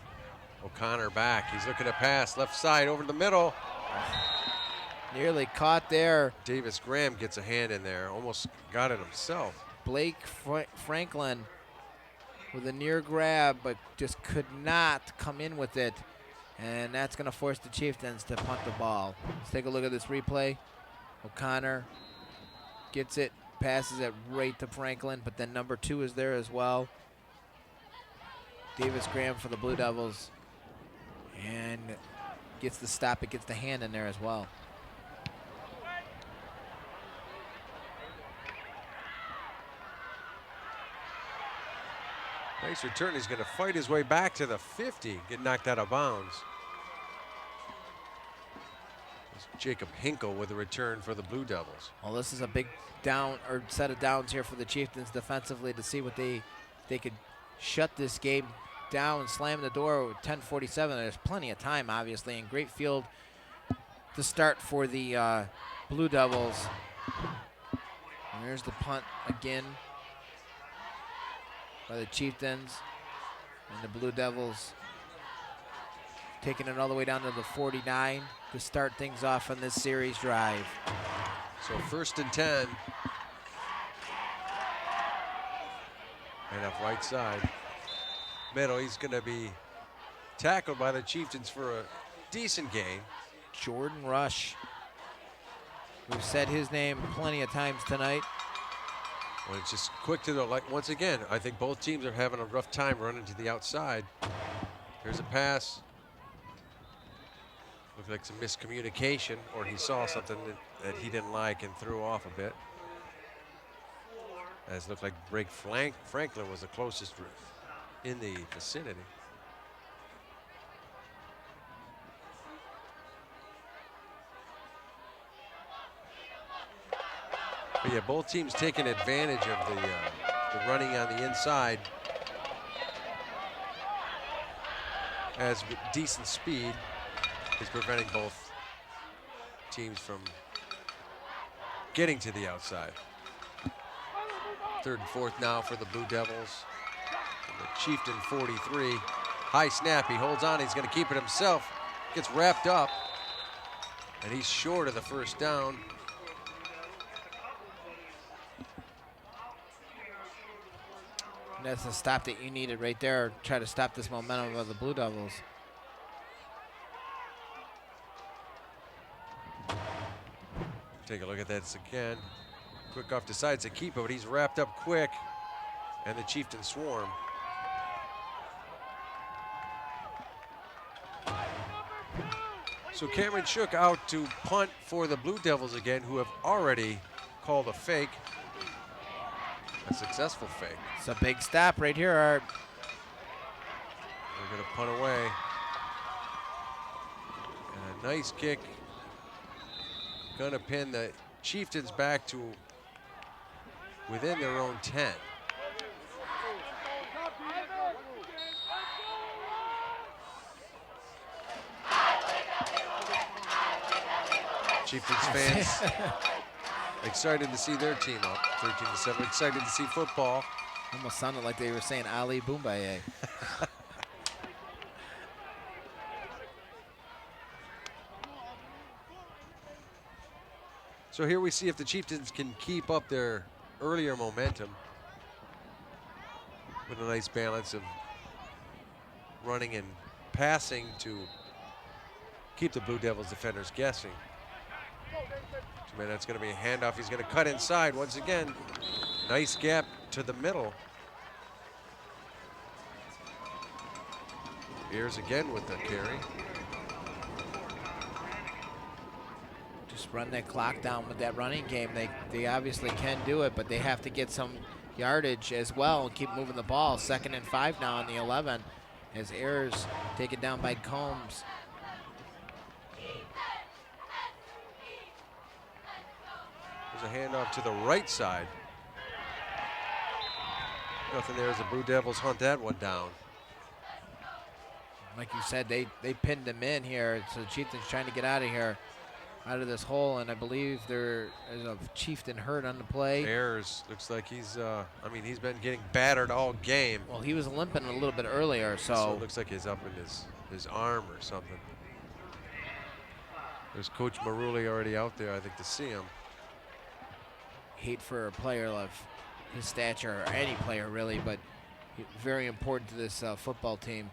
O'Connor back. He's looking to pass left side over the middle. Nearly caught there. Davis Graham gets a hand in there. Almost got it himself. Blake Franklin with a near grab, but just could not come in with it. And that's going to force the Chieftains to punt the ball. Let's take a look at this replay. O'Connor gets it, passes it right to Franklin, but then number 2 is there as well. Davis Graham for the Blue Devils. And gets the stop, it gets the hand in there as well. Nice return. He's going to fight his way back to the 50. Get knocked out of bounds. It's Jacob Hinkle with a return for the Blue Devils. Well, this is a big down or set of downs here for the Chieftains defensively to see what they could shut this game down and slam the door with 10:47. There's plenty of time, obviously, and great field to start for the Blue Devils. And there's the punt again by the Chieftains, and the Blue Devils taking it all the way down to the 49 to start things off on this series drive. So 1st and 10. Right off right side. Middle, he's going to be tackled by the Chieftains for a decent gain. Jordan Rush. We've said his name plenty of times tonight. Well, it's just quick to the, like, once again, I think both teams are having a rough time running to the outside. Here's a pass. Looked like some miscommunication, or he saw something that he didn't like and threw off a bit. As it looked like Blake Franklin was the closest in the vicinity. But yeah, both teams taking advantage of the running on the inside, as with decent speed is preventing both teams from getting to the outside. 3rd and 4th now for the Blue Devils. The Chieftain 43. High snap, he holds on, he's going to keep it himself. Gets wrapped up, and he's short of the 1st down. And that's the stop that you needed right there. Try to stop this momentum of the Blue Devils. Take a look at that again. Quick off decides to keep it, but he's wrapped up quick, and the Chieftains swarm. So Cameron Shook out to punt for the Blue Devils again, who have already called a fake. A successful fake. It's a big stop right here, Art. They're going to punt away. And a nice kick. Going to pin the Chieftains back to within their own 10. Chieftains fans excited to see their team up, 13-7. Excited to see football. Almost sounded like they were saying Ali Boombaye. So here we see if the Chieftains can keep up their earlier momentum with a nice balance of running and passing to keep the Blue Devils defenders guessing. Man, that's going to be a handoff. He's going to cut inside once again. Nice gap to the middle. Beers again with the carry. Just run that clock down with that running game. They obviously can do it, but they have to get some yardage as well and keep moving the ball. 2nd and 5 now on the 11 as Ayers taken down by Combs. There's a handoff to the right side. Nothing there as the Blue Devils hunt that one down. Like you said, they pinned him in here, so the Chieftains trying to get out of here, out of this hole, and I believe there is a Chieftain hurt on the play. Ayers looks like he's, he's been getting battered all game. Well, he was limping a little bit earlier, so it looks like he's up in his arm or something. There's Coach Maruli already out there, I think, to see him. Hate for a player of his stature, or any player really, but very important to this football team.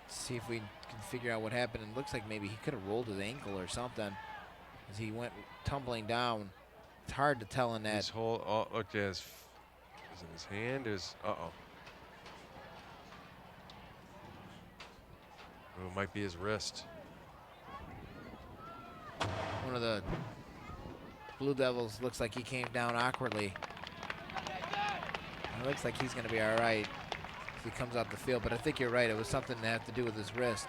See if we can figure out what happened. It looks like maybe he could have rolled his ankle or something as he went tumbling down. It's hard to tell in that. His whole, oh, look, is it his hand? Oh, it might be his wrist. One of the Blue Devils looks like he came down awkwardly. It looks like he's going to be all right if he comes out the field, but I think you're right. It was something that had to do with his wrist.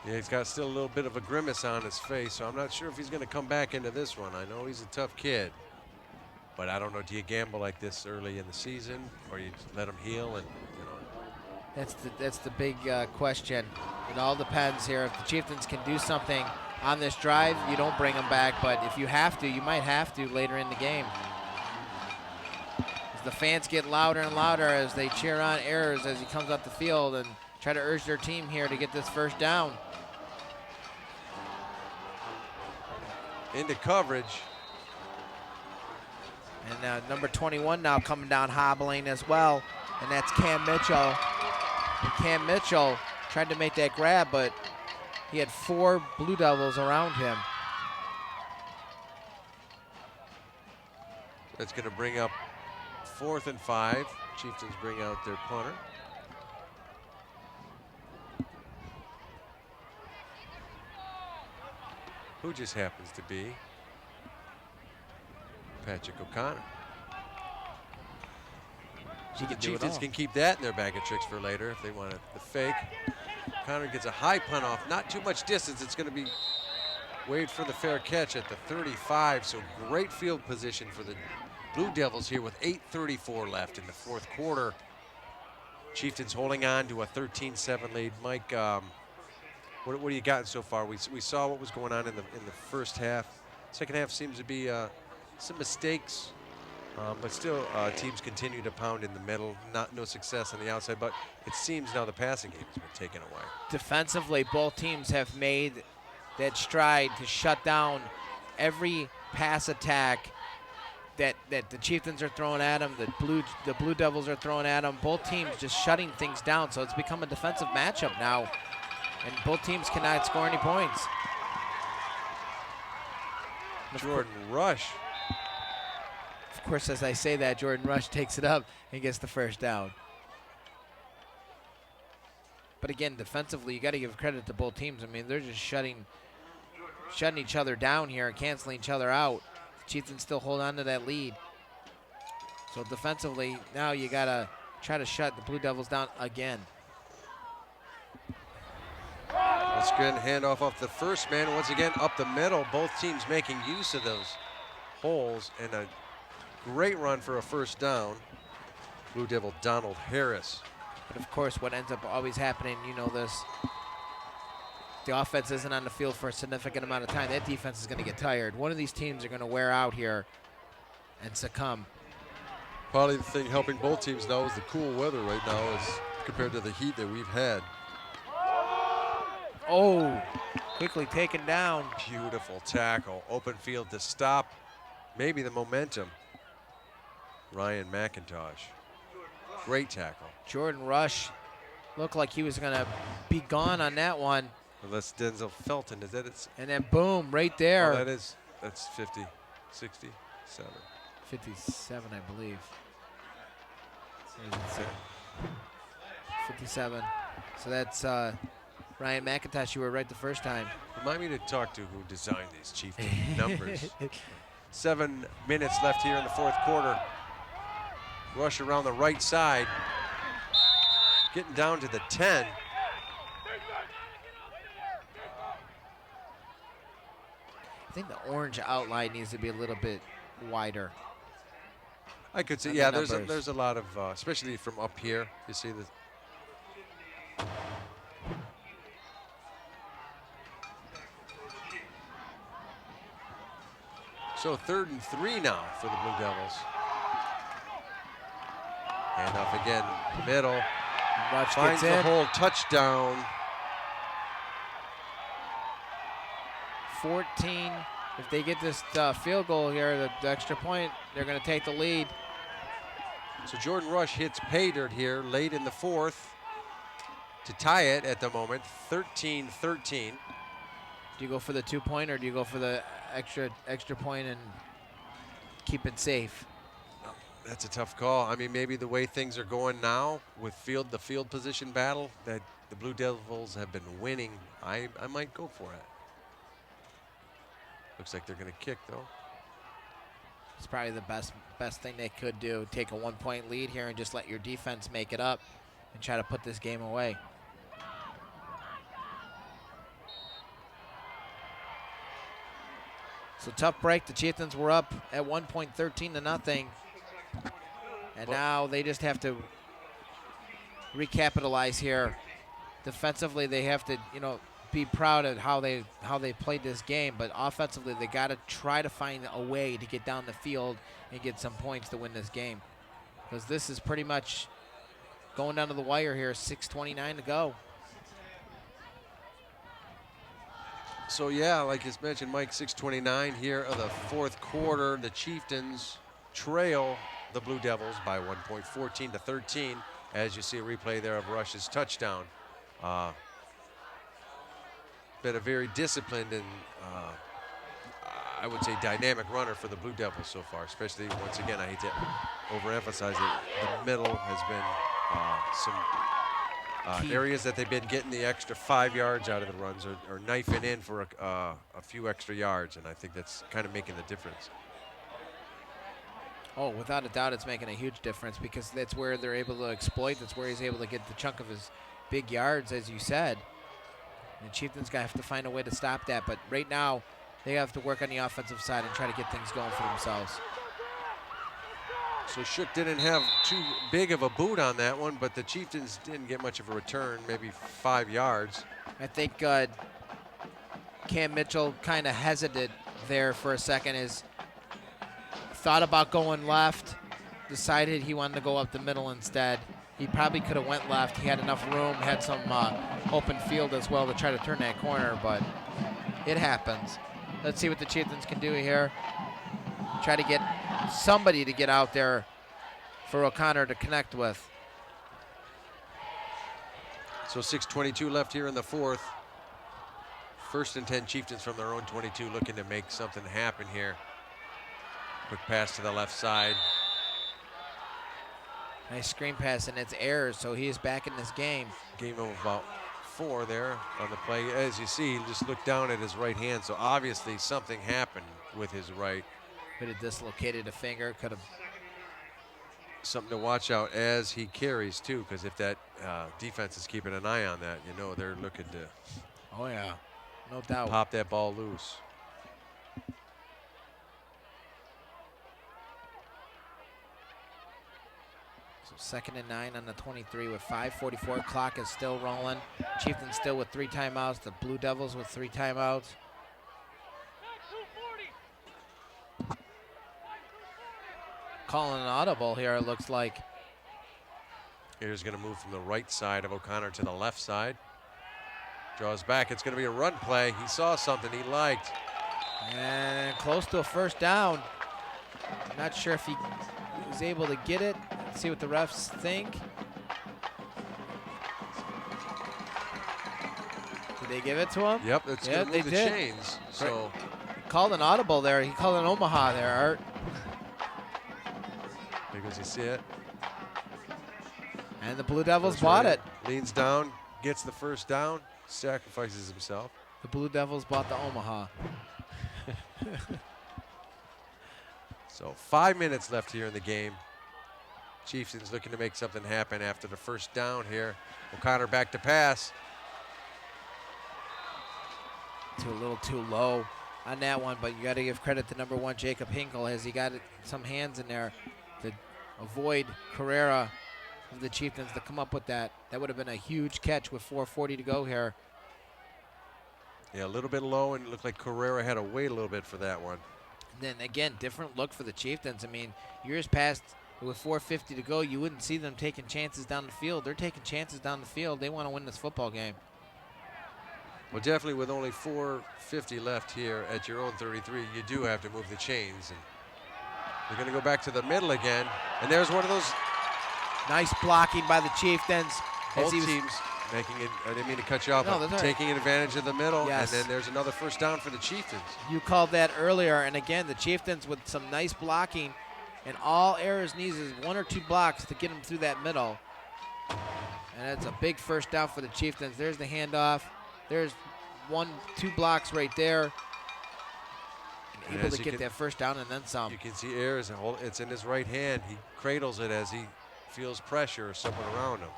Yeah, he's got still a little bit of a grimace on his face, so I'm not sure if he's going to come back into this one. I know he's a tough kid, but I don't know, do you gamble like this early in the season, or you let him heal and, you know? That's the big question. It all depends here. If the Chieftains can do something on this drive, you don't bring them back, but if you have to, you might have to later in the game. As the fans get louder and louder as they cheer on Ayers as he comes up the field and try to urge their team here to get this first down. Into coverage. And number 21 now coming down hobbling as well, and that's Cam Mitchell. And Cam Mitchell tried to make that grab, but he had 4 Blue Devils around him. That's going to bring up 4th and 5. Chieftains bring out their punter. Who just happens to be Patrick O'Connor. The Chieftains can keep that in their bag of tricks for later if they want the fake. O'Connor gets a high punt off, not too much distance. It's going to be waved for the fair catch at the 35, so great field position for the Blue Devils here with 8:34 left in the 4th quarter. Chieftains holding on to a 13-7 lead. Mike, what do you got so far? We saw what was going on in the first half. Second half seems to be some mistakes, but still teams continue to pound in the middle. No success on the outside, but it seems now the passing game has been taken away. Defensively, both teams have made that stride to shut down every pass attack that the Chieftains are throwing at them, the Blue Devils are throwing at them. Both teams just shutting things down, so it's become a defensive matchup now, and both teams cannot score any points. Jordan Rush. Of course, as I say that, Jordan Rush takes it up and gets the first down. But again, defensively, you got to give credit to both teams. I mean, they're just shutting each other down here and canceling each other out. The Chieftains still hold on to that lead. So defensively, now you got to try to shut the Blue Devils down again. Let's go ahead and hand off the first man. Once again, up the middle. Both teams making use of those holes, and a great run for a first down. Blue Devil Donald Harris. But of course, what ends up always happening, you know this, the offense isn't on the field for a significant amount of time. That defense is going to get tired. One of these teams are going to wear out here and succumb. Probably the thing helping both teams now is the cool weather right now as compared to the heat that we've had. Oh, quickly taken down. Beautiful tackle. Open field to stop maybe the momentum. Ryan McIntosh. Great tackle. Jordan Rush Looked like he was going to be gone on that one. Unless Denzel Felton, is that it's? And then boom, right there. Oh, that's 50, 67. 57, I believe. 57. So that's Ryan McIntosh. You were right the first time. Remind me to talk to who designed these Chieftain numbers. 7 minutes left here in the fourth quarter. Rush around the right side. Getting down to the 10. I think the orange outline needs to be a little bit wider. I could see, yeah, there's a lot of, especially from up here, you see the. So 3rd and 3 now for the Blue Devils. And off again, middle. Rush finds gets the in. hole, touchdown. 14. If they get this field goal here, the extra point, they're going to take the lead. So Jordan Rush hits pay dirt here late in the fourth to tie it at the moment, 13-13. Do you go for the 2-point or do you go for the extra point and keep it safe? That's a tough call. I mean, maybe the way things are going now with the field position battle that the Blue Devils have been winning, I might go for it. Looks like they're going to kick, though. It's probably the best thing they could do. Take a 1-point lead here and just let your defense make it up and try to put this game away. So tough break. The Chieftains were up at 1 point, 13-0. And now they just have to recapitalize here. Defensively, they have to, be proud of how they played this game, but offensively they got to try to find a way to get down the field and get some points to win this game, because this is pretty much going down to the wire here. 6:29 to go. So yeah, like you mentioned, Mike, 6:29 here of the fourth quarter. The Chieftains trail the Blue Devils by 1 point, 14-13, as you see a replay there of Rush's touchdown. Been a very disciplined and I would say dynamic runner for the Blue Devils so far, especially, once again, I hate to overemphasize it, the middle has been some areas that they've been getting the extra 5 yards out of the runs or knifing in for a few extra yards, and I think that's kind of making the difference. Oh, without a doubt, it's making a huge difference, because that's where they're able to exploit. That's where he's able to get the chunk of his big yards, as you said. The Chieftains have to find a way to stop that, but right now they have to work on the offensive side and try to get things going for themselves. So Shook didn't have too big of a boot on that one, but the Chieftains didn't get much of a return, maybe 5 yards. I think Cam Mitchell kind of hesitated there for a second, thought about going left, decided he wanted to go up the middle instead. He probably could have went left. He had enough room, had some open field as well to try to turn that corner, but it happens. Let's see what the Chieftains can do here. Try to get somebody to get out there for O'Connor to connect with. So 6:22 left here in the fourth. 1st and 10 Chieftains from their own 22, looking to make something happen here. Quick pass to the left side. Nice screen pass, and it's Ayers, so he is back in this game. Game of about 4 there on the play. As you see, he just looked down at his right hand, so obviously something happened with his right. Could have dislocated a finger, could have. Something to watch out as he carries, too, because if that defense is keeping an eye on that, they're looking to Oh, yeah, no doubt. pop that ball loose. So 2nd and 9 on the 23 with 5:44. Clock is still rolling. Chieftains still with 3 timeouts. The Blue Devils with 3 timeouts. Calling an audible here, it looks like. Here's going to move from the right side of O'Connor to the left side. Draws back. It's going to be a run play. He saw something he liked. And close to a first down. Not sure if he was able to get it. Let's see what the refs think. Did they give it to him? Yep, it's going to move the chains. So he called an audible there. He called an Omaha there, Art. because you see it. And the Blue Devils bought it. Leans down, gets the first down, sacrifices himself. The Blue Devils bought the Omaha. So 5 minutes left here in the game. Chieftains looking to make something happen after the first down here. O'Connor back to pass. A little too low on that one, but you got to give credit to number 1, Jacob Hinkle, as he got some hands in there to avoid Carrera of the Chieftains to come up with that. That would have been a huge catch with 4:40 to go here. Yeah, a little bit low, and it looked like Carrera had to wait a little bit for that one. And then again, different look for the Chieftains. I mean, years past, with 4:50 to go, you wouldn't see them taking chances down the field. They're taking chances down the field. They want to win this football game. Well, definitely with only 4:50 left here at your own 33, you do have to move the chains. And they're going to go back to the middle again. And there's one of those. Nice blocking by the Chieftains. Both teams making it. I didn't mean to cut you off, No, but that's all right. taking advantage of the middle. Yes. And then there's another first down for the Chieftains. You called that earlier, and again, the Chieftains with some nice blocking, and all Ayers needs is 1 or 2 blocks to get them through that middle. And it's a big first down for the Chieftains. There's the handoff. There's 1, 2 blocks right there. And able to get that first down and then some. You can see Ayers, it's in his right hand. He cradles it as he feels pressure or someone around him.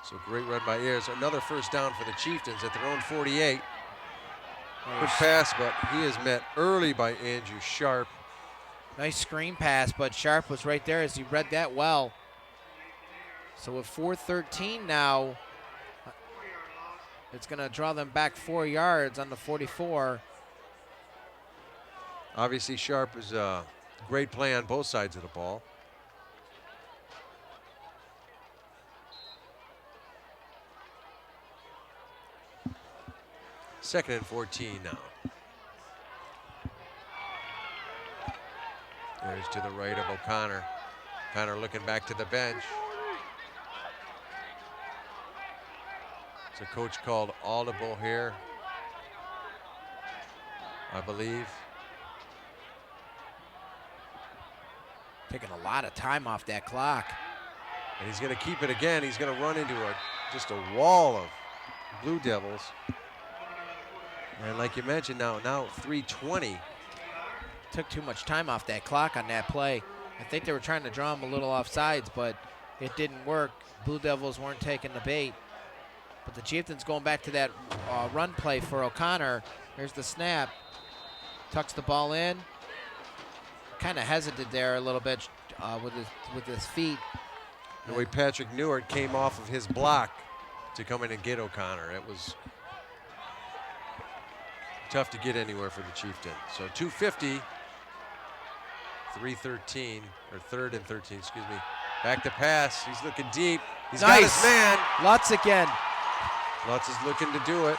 So great run by Ayers. Another first down for the Chieftains at their own 48. Good pass, but he is met early by Andrew Sharp. Nice screen pass, but Sharp was right there as he read that well. So with 4:13 now, it's going to draw them back 4 yards on the 44. Obviously, Sharp is a great play on both sides of the ball. Second and 14 now. There's to the right of O'Connor. O'Connor looking back to the bench. It's a coach called audible here, I believe. Taking a lot of time off that clock. And he's going to keep it again. He's going to run into just a wall of Blue Devils. And like you mentioned, now 3:20. Took too much time off that clock on that play. I think they were trying to draw him a little off sides, but it didn't work. Blue Devils weren't taking the bait. But the Chieftains going back to that run play for O'Connor. There's the snap. Tucks the ball in. Kind of hesitated there a little bit with his feet. The way Patrick Newart came off of his block to come in and get O'Connor. It was tough to get anywhere for the Chieftains. So 2:50, 3:13, or 3rd and 13, excuse me. Back to pass. He's looking deep. He's got his man. Lutz again. Lutz is looking to do it.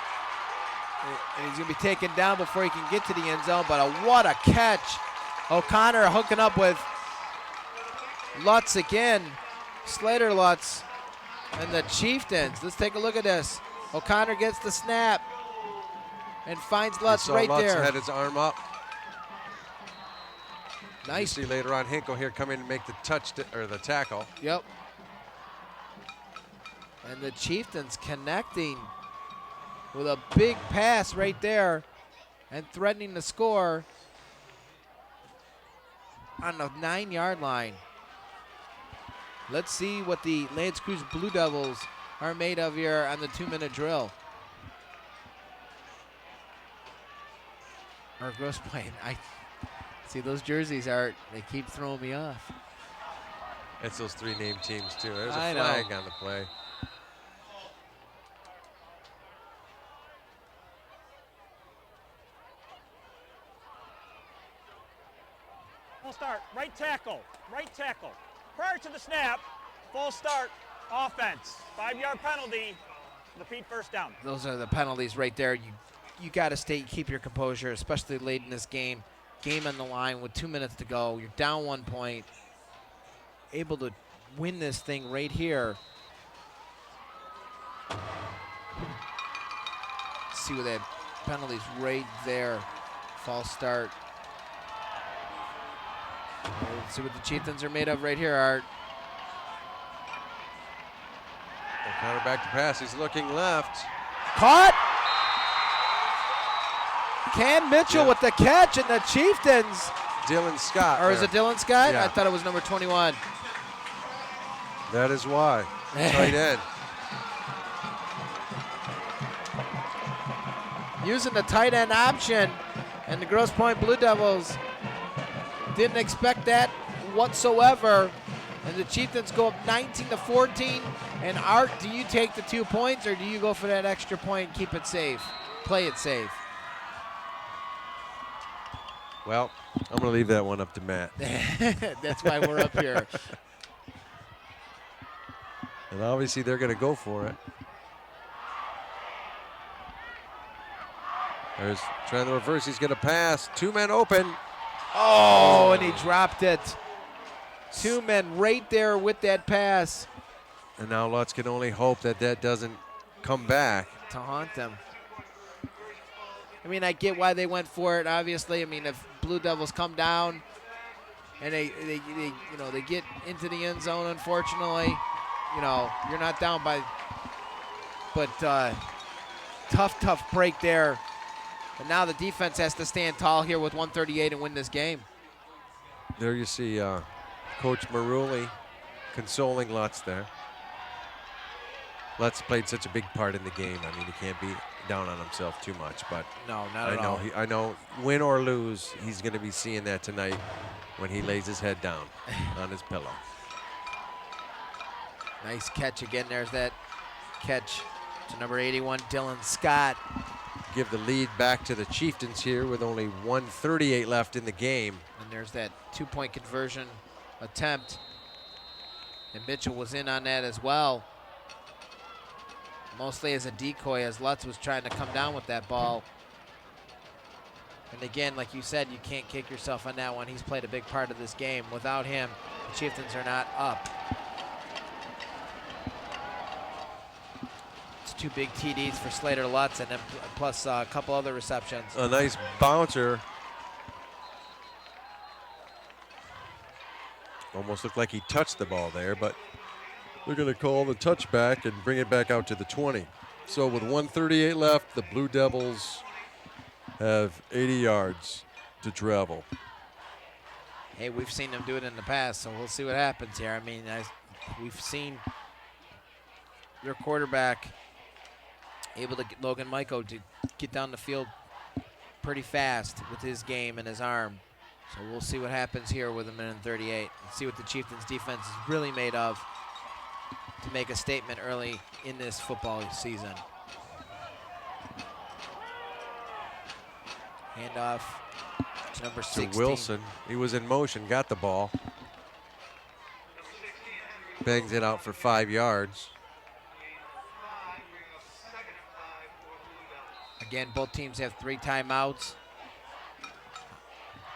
And he's going to be taken down before he can get to the end zone, but what a catch. O'Connor hooking up with Lutz again. Slater Lutz and the Chieftains. Let's take a look at this. O'Connor gets the snap and finds Lutz right Lutz there. had his arm up. Nice. You see later on Hinkle here come in and make the the tackle. Yep. And the Chieftains connecting with a big pass right there and threatening to score on the 9-yard line. Let's see what the L'Anse Creuse Blue Devils are made of here on the 2-minute drill. Or Grosse Pointe. I see those jerseys they keep throwing me off. It's those 3 named teams too. There's I a know. flag on the play. Full start, right tackle. Prior to the snap, full start, offense. 5-yard penalty, repeat first down. Those are the penalties right there. You got to keep your composure, especially late in this game. Game on the line with 2 minutes to go. You're down 1 point. Able to win this thing right here. see what that penalty's right there. False start. Let's see what the Chieftains are made of right here, Art. Counter back to pass. He's looking left. Caught. Cam Mitchell with the catch, and the Chieftains. Dylan Scott. Or is it Dylan Scott? Yeah. I thought it was number 21. That is why. Tight end. Using the tight end option, and the Grosse Pointe Blue Devils didn't expect that whatsoever. And the Chieftains go up 19-14. And Art, do you take the 2 points, or do you go for that extra point and keep it safe? Play it safe. Well, I'm going to leave that one up to Matt. That's why we're up here. And obviously they're going to go for it. There's trying to reverse. He's going to pass. 2 men open. Oh, and he dropped it. 2 men right there with that pass. And now Lutz can only hope that that doesn't come back. To haunt them. I mean, I get why they went for it, obviously. I mean, if Blue Devils come down and they get into the end zone, unfortunately, you're not down by, but tough break there. And now the defense has to stand tall here with 1:38 and win this game. There you see Coach Maruli consoling Lutz there. Lutz played such a big part in the game. I mean, he can't be down on himself too much, but no, not at all. I know, win or lose, he's going to be seeing that tonight when he lays his head down on his pillow. Nice catch again. There's that catch to number 81, Dylan Scott. Give the lead back to the Chieftains here with only 1:38 left in the game. And there's that 2-point conversion attempt. And Mitchell was in on that as well. Mostly as a decoy, as Lutz was trying to come down with that ball. And again, like you said, you can't kick yourself on that one. He's played a big part of this game. Without him, the Chieftains are not up. It's 2 big TDs for Slater Lutz, and then plus a couple other receptions. A nice bouncer. Almost looked like he touched the ball there, but they're going to call the touchback and bring it back out to the 20. So with 1:38 left, the Blue Devils have 80 yards to travel. Hey, we've seen them do it in the past, so we'll see what happens here. I mean, we've seen your quarterback able to get Logan Michael to get down the field pretty fast with his game and his arm. So we'll see what happens here with 1:38 and see what the Chieftains defense is really made of to make a statement early in this football season. Handoff to number 16. To Wilson. He was in motion, got the ball. Bangs it out for 5 yards. Again, both teams have 3 timeouts.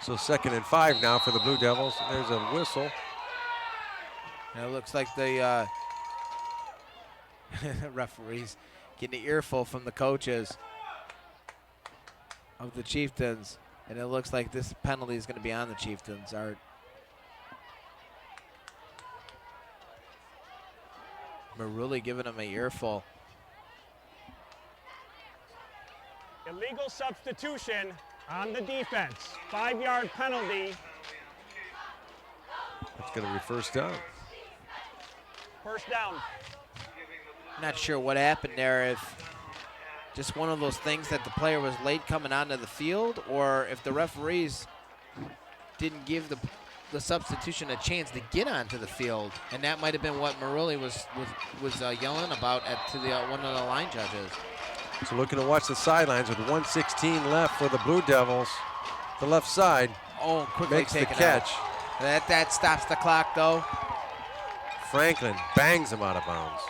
So 2nd and 5 now for the Blue Devils. There's a whistle. And it looks like the referees getting an earful from the coaches of the Chieftains. And it looks like this penalty is going to be on the Chieftains, Art. Maruli giving them an earful. Illegal substitution on the defense. 5-yard penalty. It's going to be first down. First down. Not sure what happened there, if just one of those things that the player was late coming onto the field, or if the referees didn't give the substitution a chance to get onto the field, and that might have been what Maruli was yelling about to one of the line judges. So looking to watch the sidelines with 1:16 left for the Blue Devils. The left side. Oh, quickly makes the taken catch. Out. That stops the clock, though. Franklin bangs him out of bounds.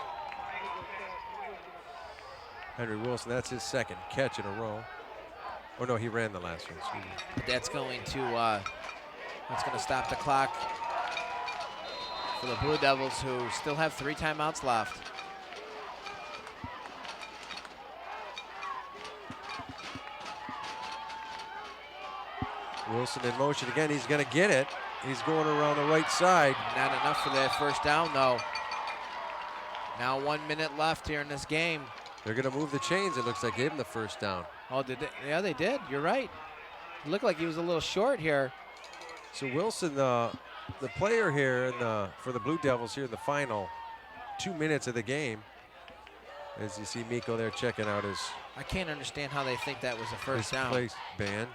Henry Wilson, that's his 2nd catch in a row. Oh no, he ran the last one. Excuse me. But that's going to stop the clock for the Blue Devils, who still have 3 timeouts left. Wilson in motion again. He's going to get it. He's going around the right side. Not enough for that first down, though. Now 1 minute left here in this game. They're going to move the chains. It looks like gave him the first down. Oh, did they? Yeah, they did. You're right. It looked like he was a little short here. So Wilson, the player here for the Blue Devils here in the final 2 minutes of the game. As you see Miko there checking out his. I can't understand how they think that was a first down. Place band.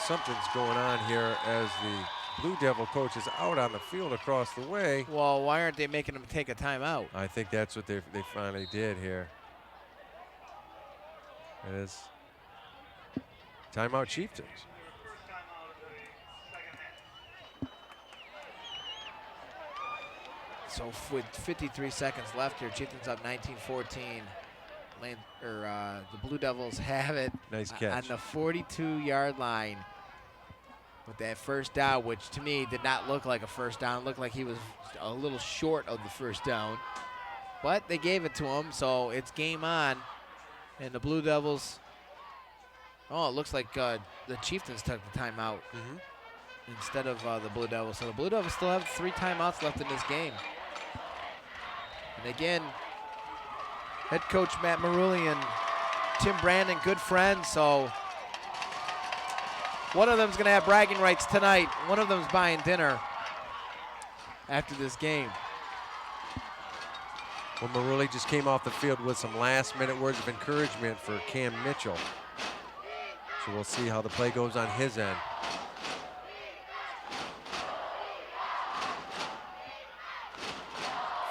Something's going on here as the Blue Devil coach is out on the field across the way. Well, why aren't they making him take a timeout? I think that's what they finally did here. It is timeout Chieftains. So with 53 seconds left here, Chieftains up 19-14. The Blue Devils have it. Nice catch. On the 42-yard line with that first down, which to me did not look like a first down. It looked like he was a little short of the first down. But they gave it to him, so it's game on. And the Blue Devils, oh, it looks like the Chieftains took the timeout instead of the Blue Devils. So the Blue Devils still have 3 timeouts left in this game. And again, head coach Matt Marulli and Tim Brandon, good friends, so one of them's going to have bragging rights tonight. One of them's buying dinner after this game. Well, Marulli just came off the field with some last-minute words of encouragement for Cam Mitchell. So we'll see how the play goes on his end.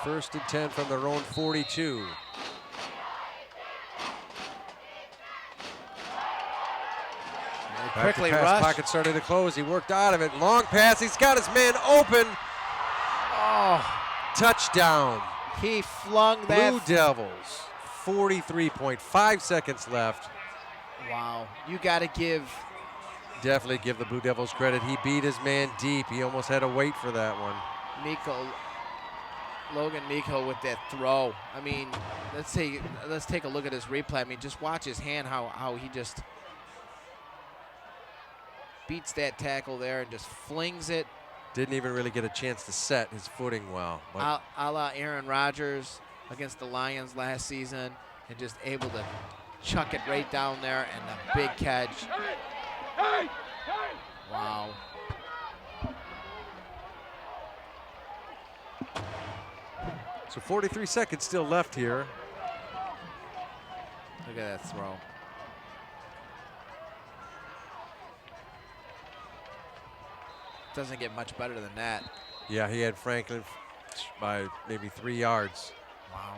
First and 10 from their own 42. Quickly pass, rush. Pocket started to close. He worked out of it. Long pass. He's got his man open. Oh, touchdown. He flung that. Blue Devils. 43.5 seconds left. Wow. You got to give. Definitely give the Blue Devils credit. He beat his man deep. He almost had to wait for that one. Logan Miko with that throw. I mean, let's take a look at his replay. I mean, just watch his hand, how he just beats that tackle there and just flings it. Didn't even really get a chance to set his footing well. A la Aaron Rodgers against the Lions last season, and just able to chuck it right down there, and a big catch. Wow. So 43 seconds still left here. Look at that throw. Doesn't get much better than that. Yeah, he had Franklin by maybe 3 yards. Wow.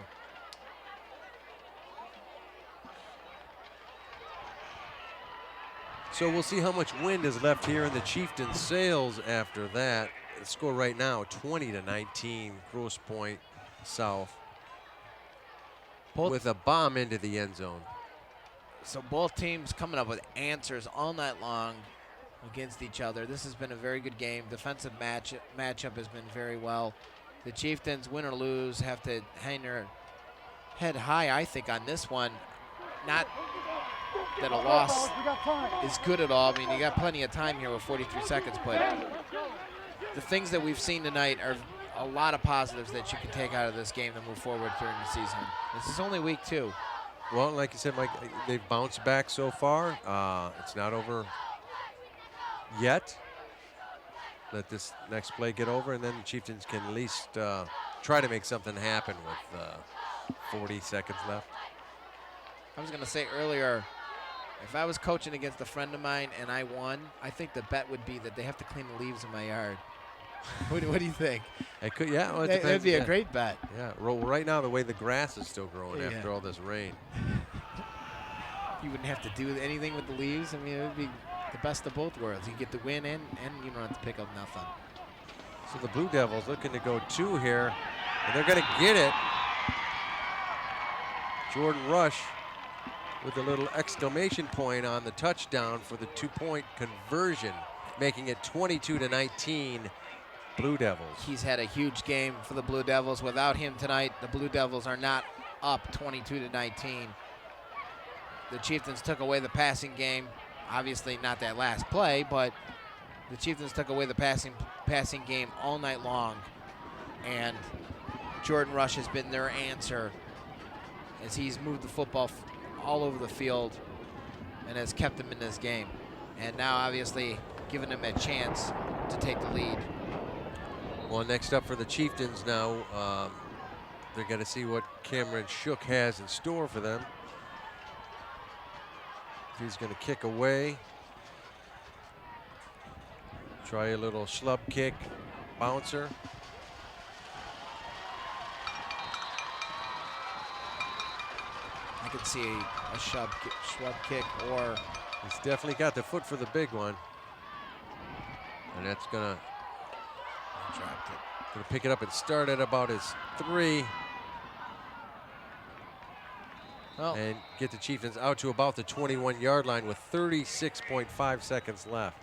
So we'll see how much wind is left here in the Chieftains' sails after that. The score right now, 20-19, Grosse Pointe South. With a bomb into the end zone. So both teams coming up with answers all night long against each other. This has been a very good game. Defensive matchup has been very well. The Chieftains, win or lose, have to hang their head high, I think, on this one. Not that a loss is good at all. I mean, you got plenty of time here with 43 seconds, but the things that we've seen tonight are a lot of positives that you can take out of this game to move forward during the season. This is only week 2. Well, like you said, Mike, they've bounced back so far. It's not over yet. Let this next play get over, and then the Chieftains can at least try to make something happen with 40 seconds left. I was going to say earlier, if I was coaching against a friend of mine and I won, I think the bet would be that they have to clean the leaves in my yard. What do you think? It could, yeah. Well, it That'd be a great bet. Yeah. Right now, the way the grass is still growing after all this rain. You wouldn't have to do anything with the leaves. I mean, it would be the best of both worlds. You get the win in, and you don't have to pick up nothing. So the Blue Devils looking to go 2 here, and they're going to get it. Jordan Rush with a little exclamation point on the touchdown for the 2-point conversion, making it 22-19. Blue Devils. He's had a huge game for the Blue Devils. Without him tonight, the Blue Devils are not up 22-19. The Chieftains took away the passing game. Obviously not that last play, but the Chieftains took away the passing game all night long. And Jordan Rush has been their answer as he's moved the football all over the field and has kept them in this game. And now obviously giving them a chance to take the lead. Well, next up for the Chieftains now, they're going to see what Cameron Shook has in store for them. He's going to kick away. Try a little schlub kick, bouncer. I could see a schlub kick, or he's definitely got the foot for the big one. And that's going to dropped it. Going to pick it up and start at about his 3. Well, and get the Chieftains out to about the 21-yard line with 36.5 seconds left.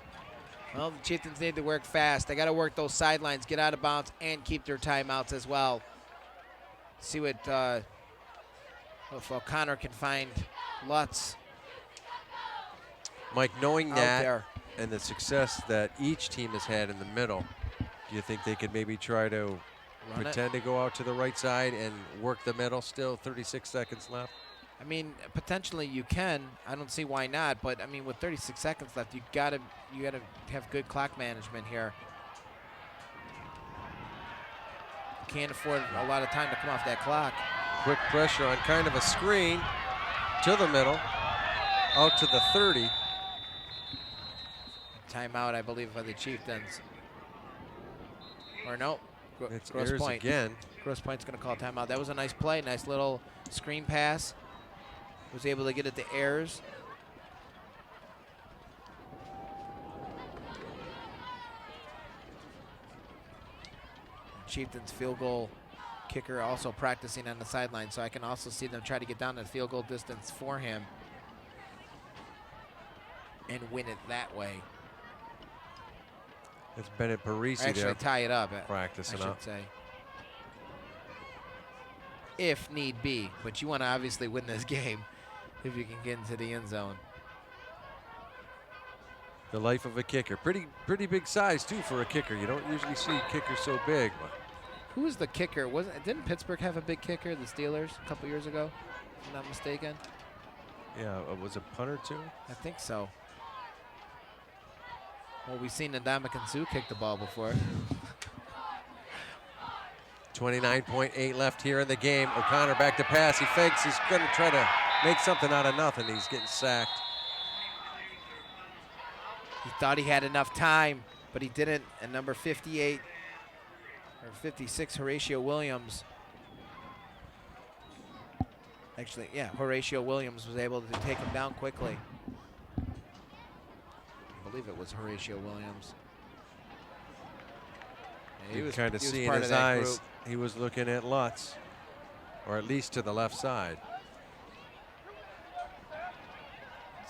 Well, the Chieftains need to work fast. They got to work those sidelines, get out of bounds, and keep their timeouts as well. See what if O'Connor can find Lutz. Mike, knowing that there and the success that each team has had in the middle, do you think they could maybe try to pretend to go out to the right side and work the middle still? 36 seconds left. I mean, potentially you can. I don't see why not. But I mean, with 36 seconds left, you gotta have good clock management here. You can't afford a lot of time to come off that clock. Quick pressure on kind of a screen to the middle, out to the 30. Timeout, I believe, by the Chieftains. Or no, it's Grosse Pointe again. Grosse Pointe's going to call timeout. That was a nice play, nice little screen pass. Was able to get it to Ayers. Chieftains field goal kicker also practicing on the sideline, so I can also see them try to get down to field goal distance for him and win it that way. It's Bennett Parisi actually there tie it up. Practicing I should up. say. If need be, but you want to obviously win this game if you can get into the end zone. The life of a kicker. Pretty big size too for a kicker. You don't usually see kickers so big. But who was the kicker? Didn't Pittsburgh have a big kicker, the Steelers, a couple years ago, if I'm not mistaken? yeah, was a punter too? I think so. Well, we've seen Ndamukong Suh kick the ball before. 29.8 left here in the game. O'Connor back to pass. He fakes. He's going to try to make something out of nothing. He's getting sacked. He thought he had enough time, but he didn't. And number 58 or 56, Horatio Williams. Actually, yeah, Horatio Williams was able to take him down quickly. I believe it was Horatio Williams. Yeah, You kind of see in his eyes he was looking at Lutz, or at least to the left side.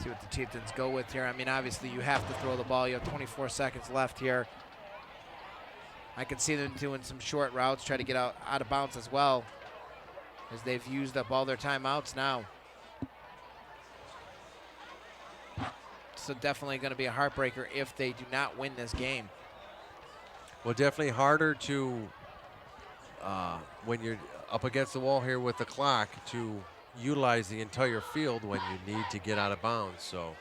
See what the Chieftains go with here. I mean, obviously you have to throw the ball. You have 24 seconds left here. I can see them doing some short routes, try to get out of bounds as well, as they've used up all their timeouts now. So definitely going to be a heartbreaker if they do not win this game. Well, definitely harder to, when you're up against the wall here with the clock, to utilize the entire field when you need to get out of bounds. So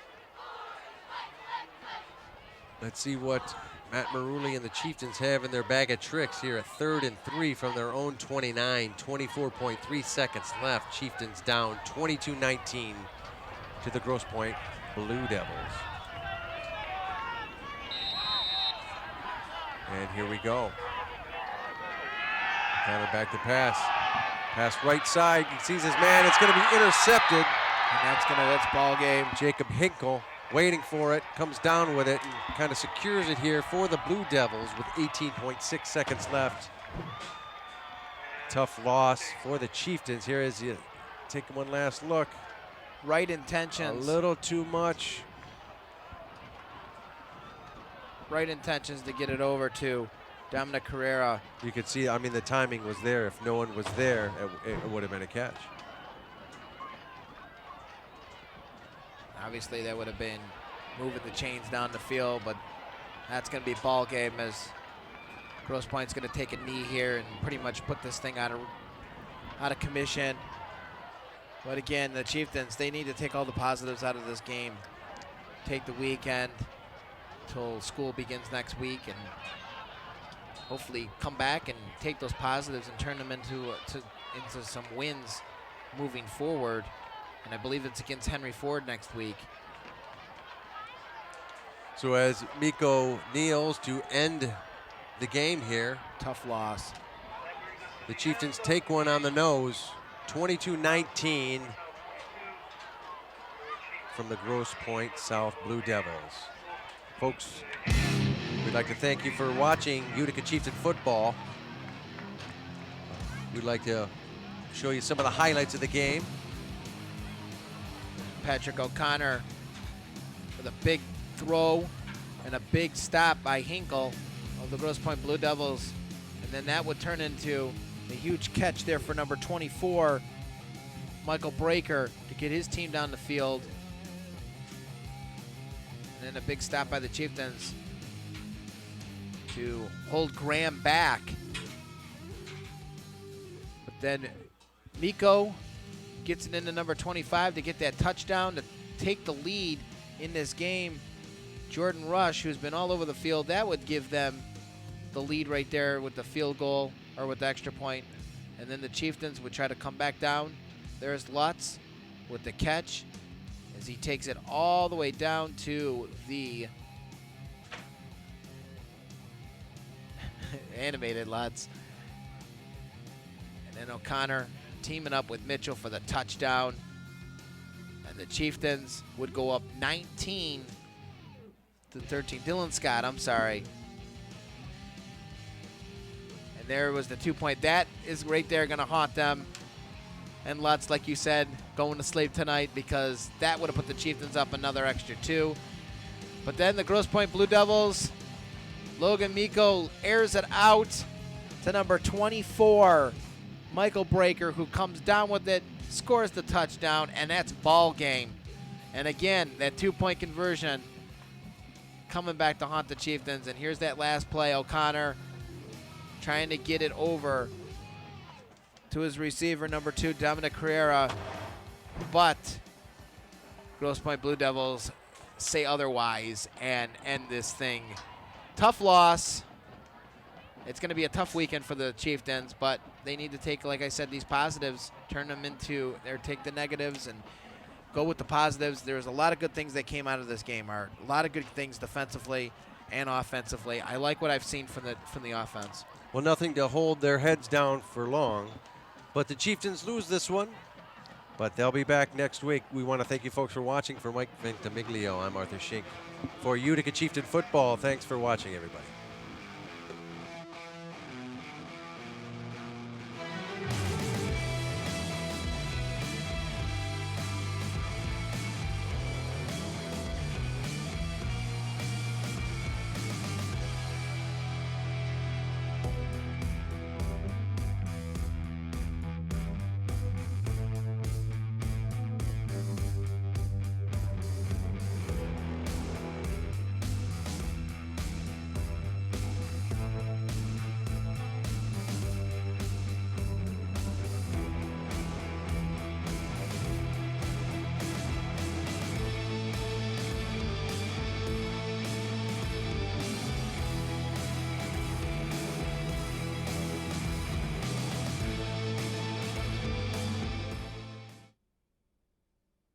let's see what Matt Maruli and the Chieftains have in their bag of tricks here at 3rd and 3 from their own 29. 24.3 seconds left. Chieftains down 22-19 to the Grosse Pointe Blue Devils. And here we go. Kind of back to pass. Pass right side. He sees his man. It's going to be intercepted. And that's ball game. Jacob Hinkle waiting for it. Comes down with it and kind of secures it here for the Blue Devils with 18.6 seconds left. Tough loss for the Chieftains here as you take one last look. Right intentions. A little too much. Right intentions to get it over to Dominic Carrera. You could see, I mean, the timing was there. If no one was there, it would have been a catch. Obviously, that would have been moving the chains down the field, but that's going to be ball game as Grosse Pointe's going to take a knee here and pretty much put this thing out of commission. But again, the Chieftains, they need to take all the positives out of this game. Take the weekend till school begins next week and hopefully come back and take those positives and turn them into some wins moving forward. And I believe it's against Henry Ford next week. So as Miko kneels to end the game here. Tough loss. The Chieftains take one on the nose, 22-19 from the Grosse Pointe South Blue Devils. Folks, we'd like to thank you for watching Utica Chieftain football. We'd like to show you some of the highlights of the game. Patrick O'Connor with a big throw and a big stop by Hinkle of the Grosse Pointe Blue Devils. And then that would turn into a huge catch there for number 24, Michael Breaker, to get his team down the field. And then a big stop by the Chieftains to hold Graham back. But then Miko gets it into number 25 to get that touchdown to take the lead in this game. Jordan Rush, who's been all over the field, that would give them the lead right there with the field goal or with the extra point. And then the Chieftains would try to come back down. There's Lutz with the catch as he takes it all the way down to the animated Lutz. And then O'Connor teaming up with Mitchell for the touchdown. And the Chieftains would go up 19-13. Dylan Scott, I'm sorry. And there was the 2-point. That is right there going to haunt them. And Lutz, like you said, going to sleep tonight because that would have put the Chieftains up another extra 2. But then the Grosse Pointe Blue Devils, Logan Miko airs it out to number 24, Michael Breaker, who comes down with it, scores the touchdown, and that's ball game. And again, that 2-point conversion coming back to haunt the Chieftains. And here's that last play, O'Connor trying to get it over to his receiver, number 2, Dominic Carrera. But Grosse Pointe Blue Devils say otherwise and end this thing. Tough loss. It's going to be a tough weekend for the Chieftains, but they need to take, like I said, these positives, turn them into, or take the negatives and go with the positives. There's a lot of good things that came out of this game, Art. A lot of good things defensively and offensively. I like what I've seen from the offense. Well, nothing to hold their heads down for long, but the Chieftains lose this one, but they'll be back next week. We want to thank you folks for watching. For Mike Ventimiglio, I'm Arthur Schink. For Utica Chieftain Football, thanks for watching, everybody.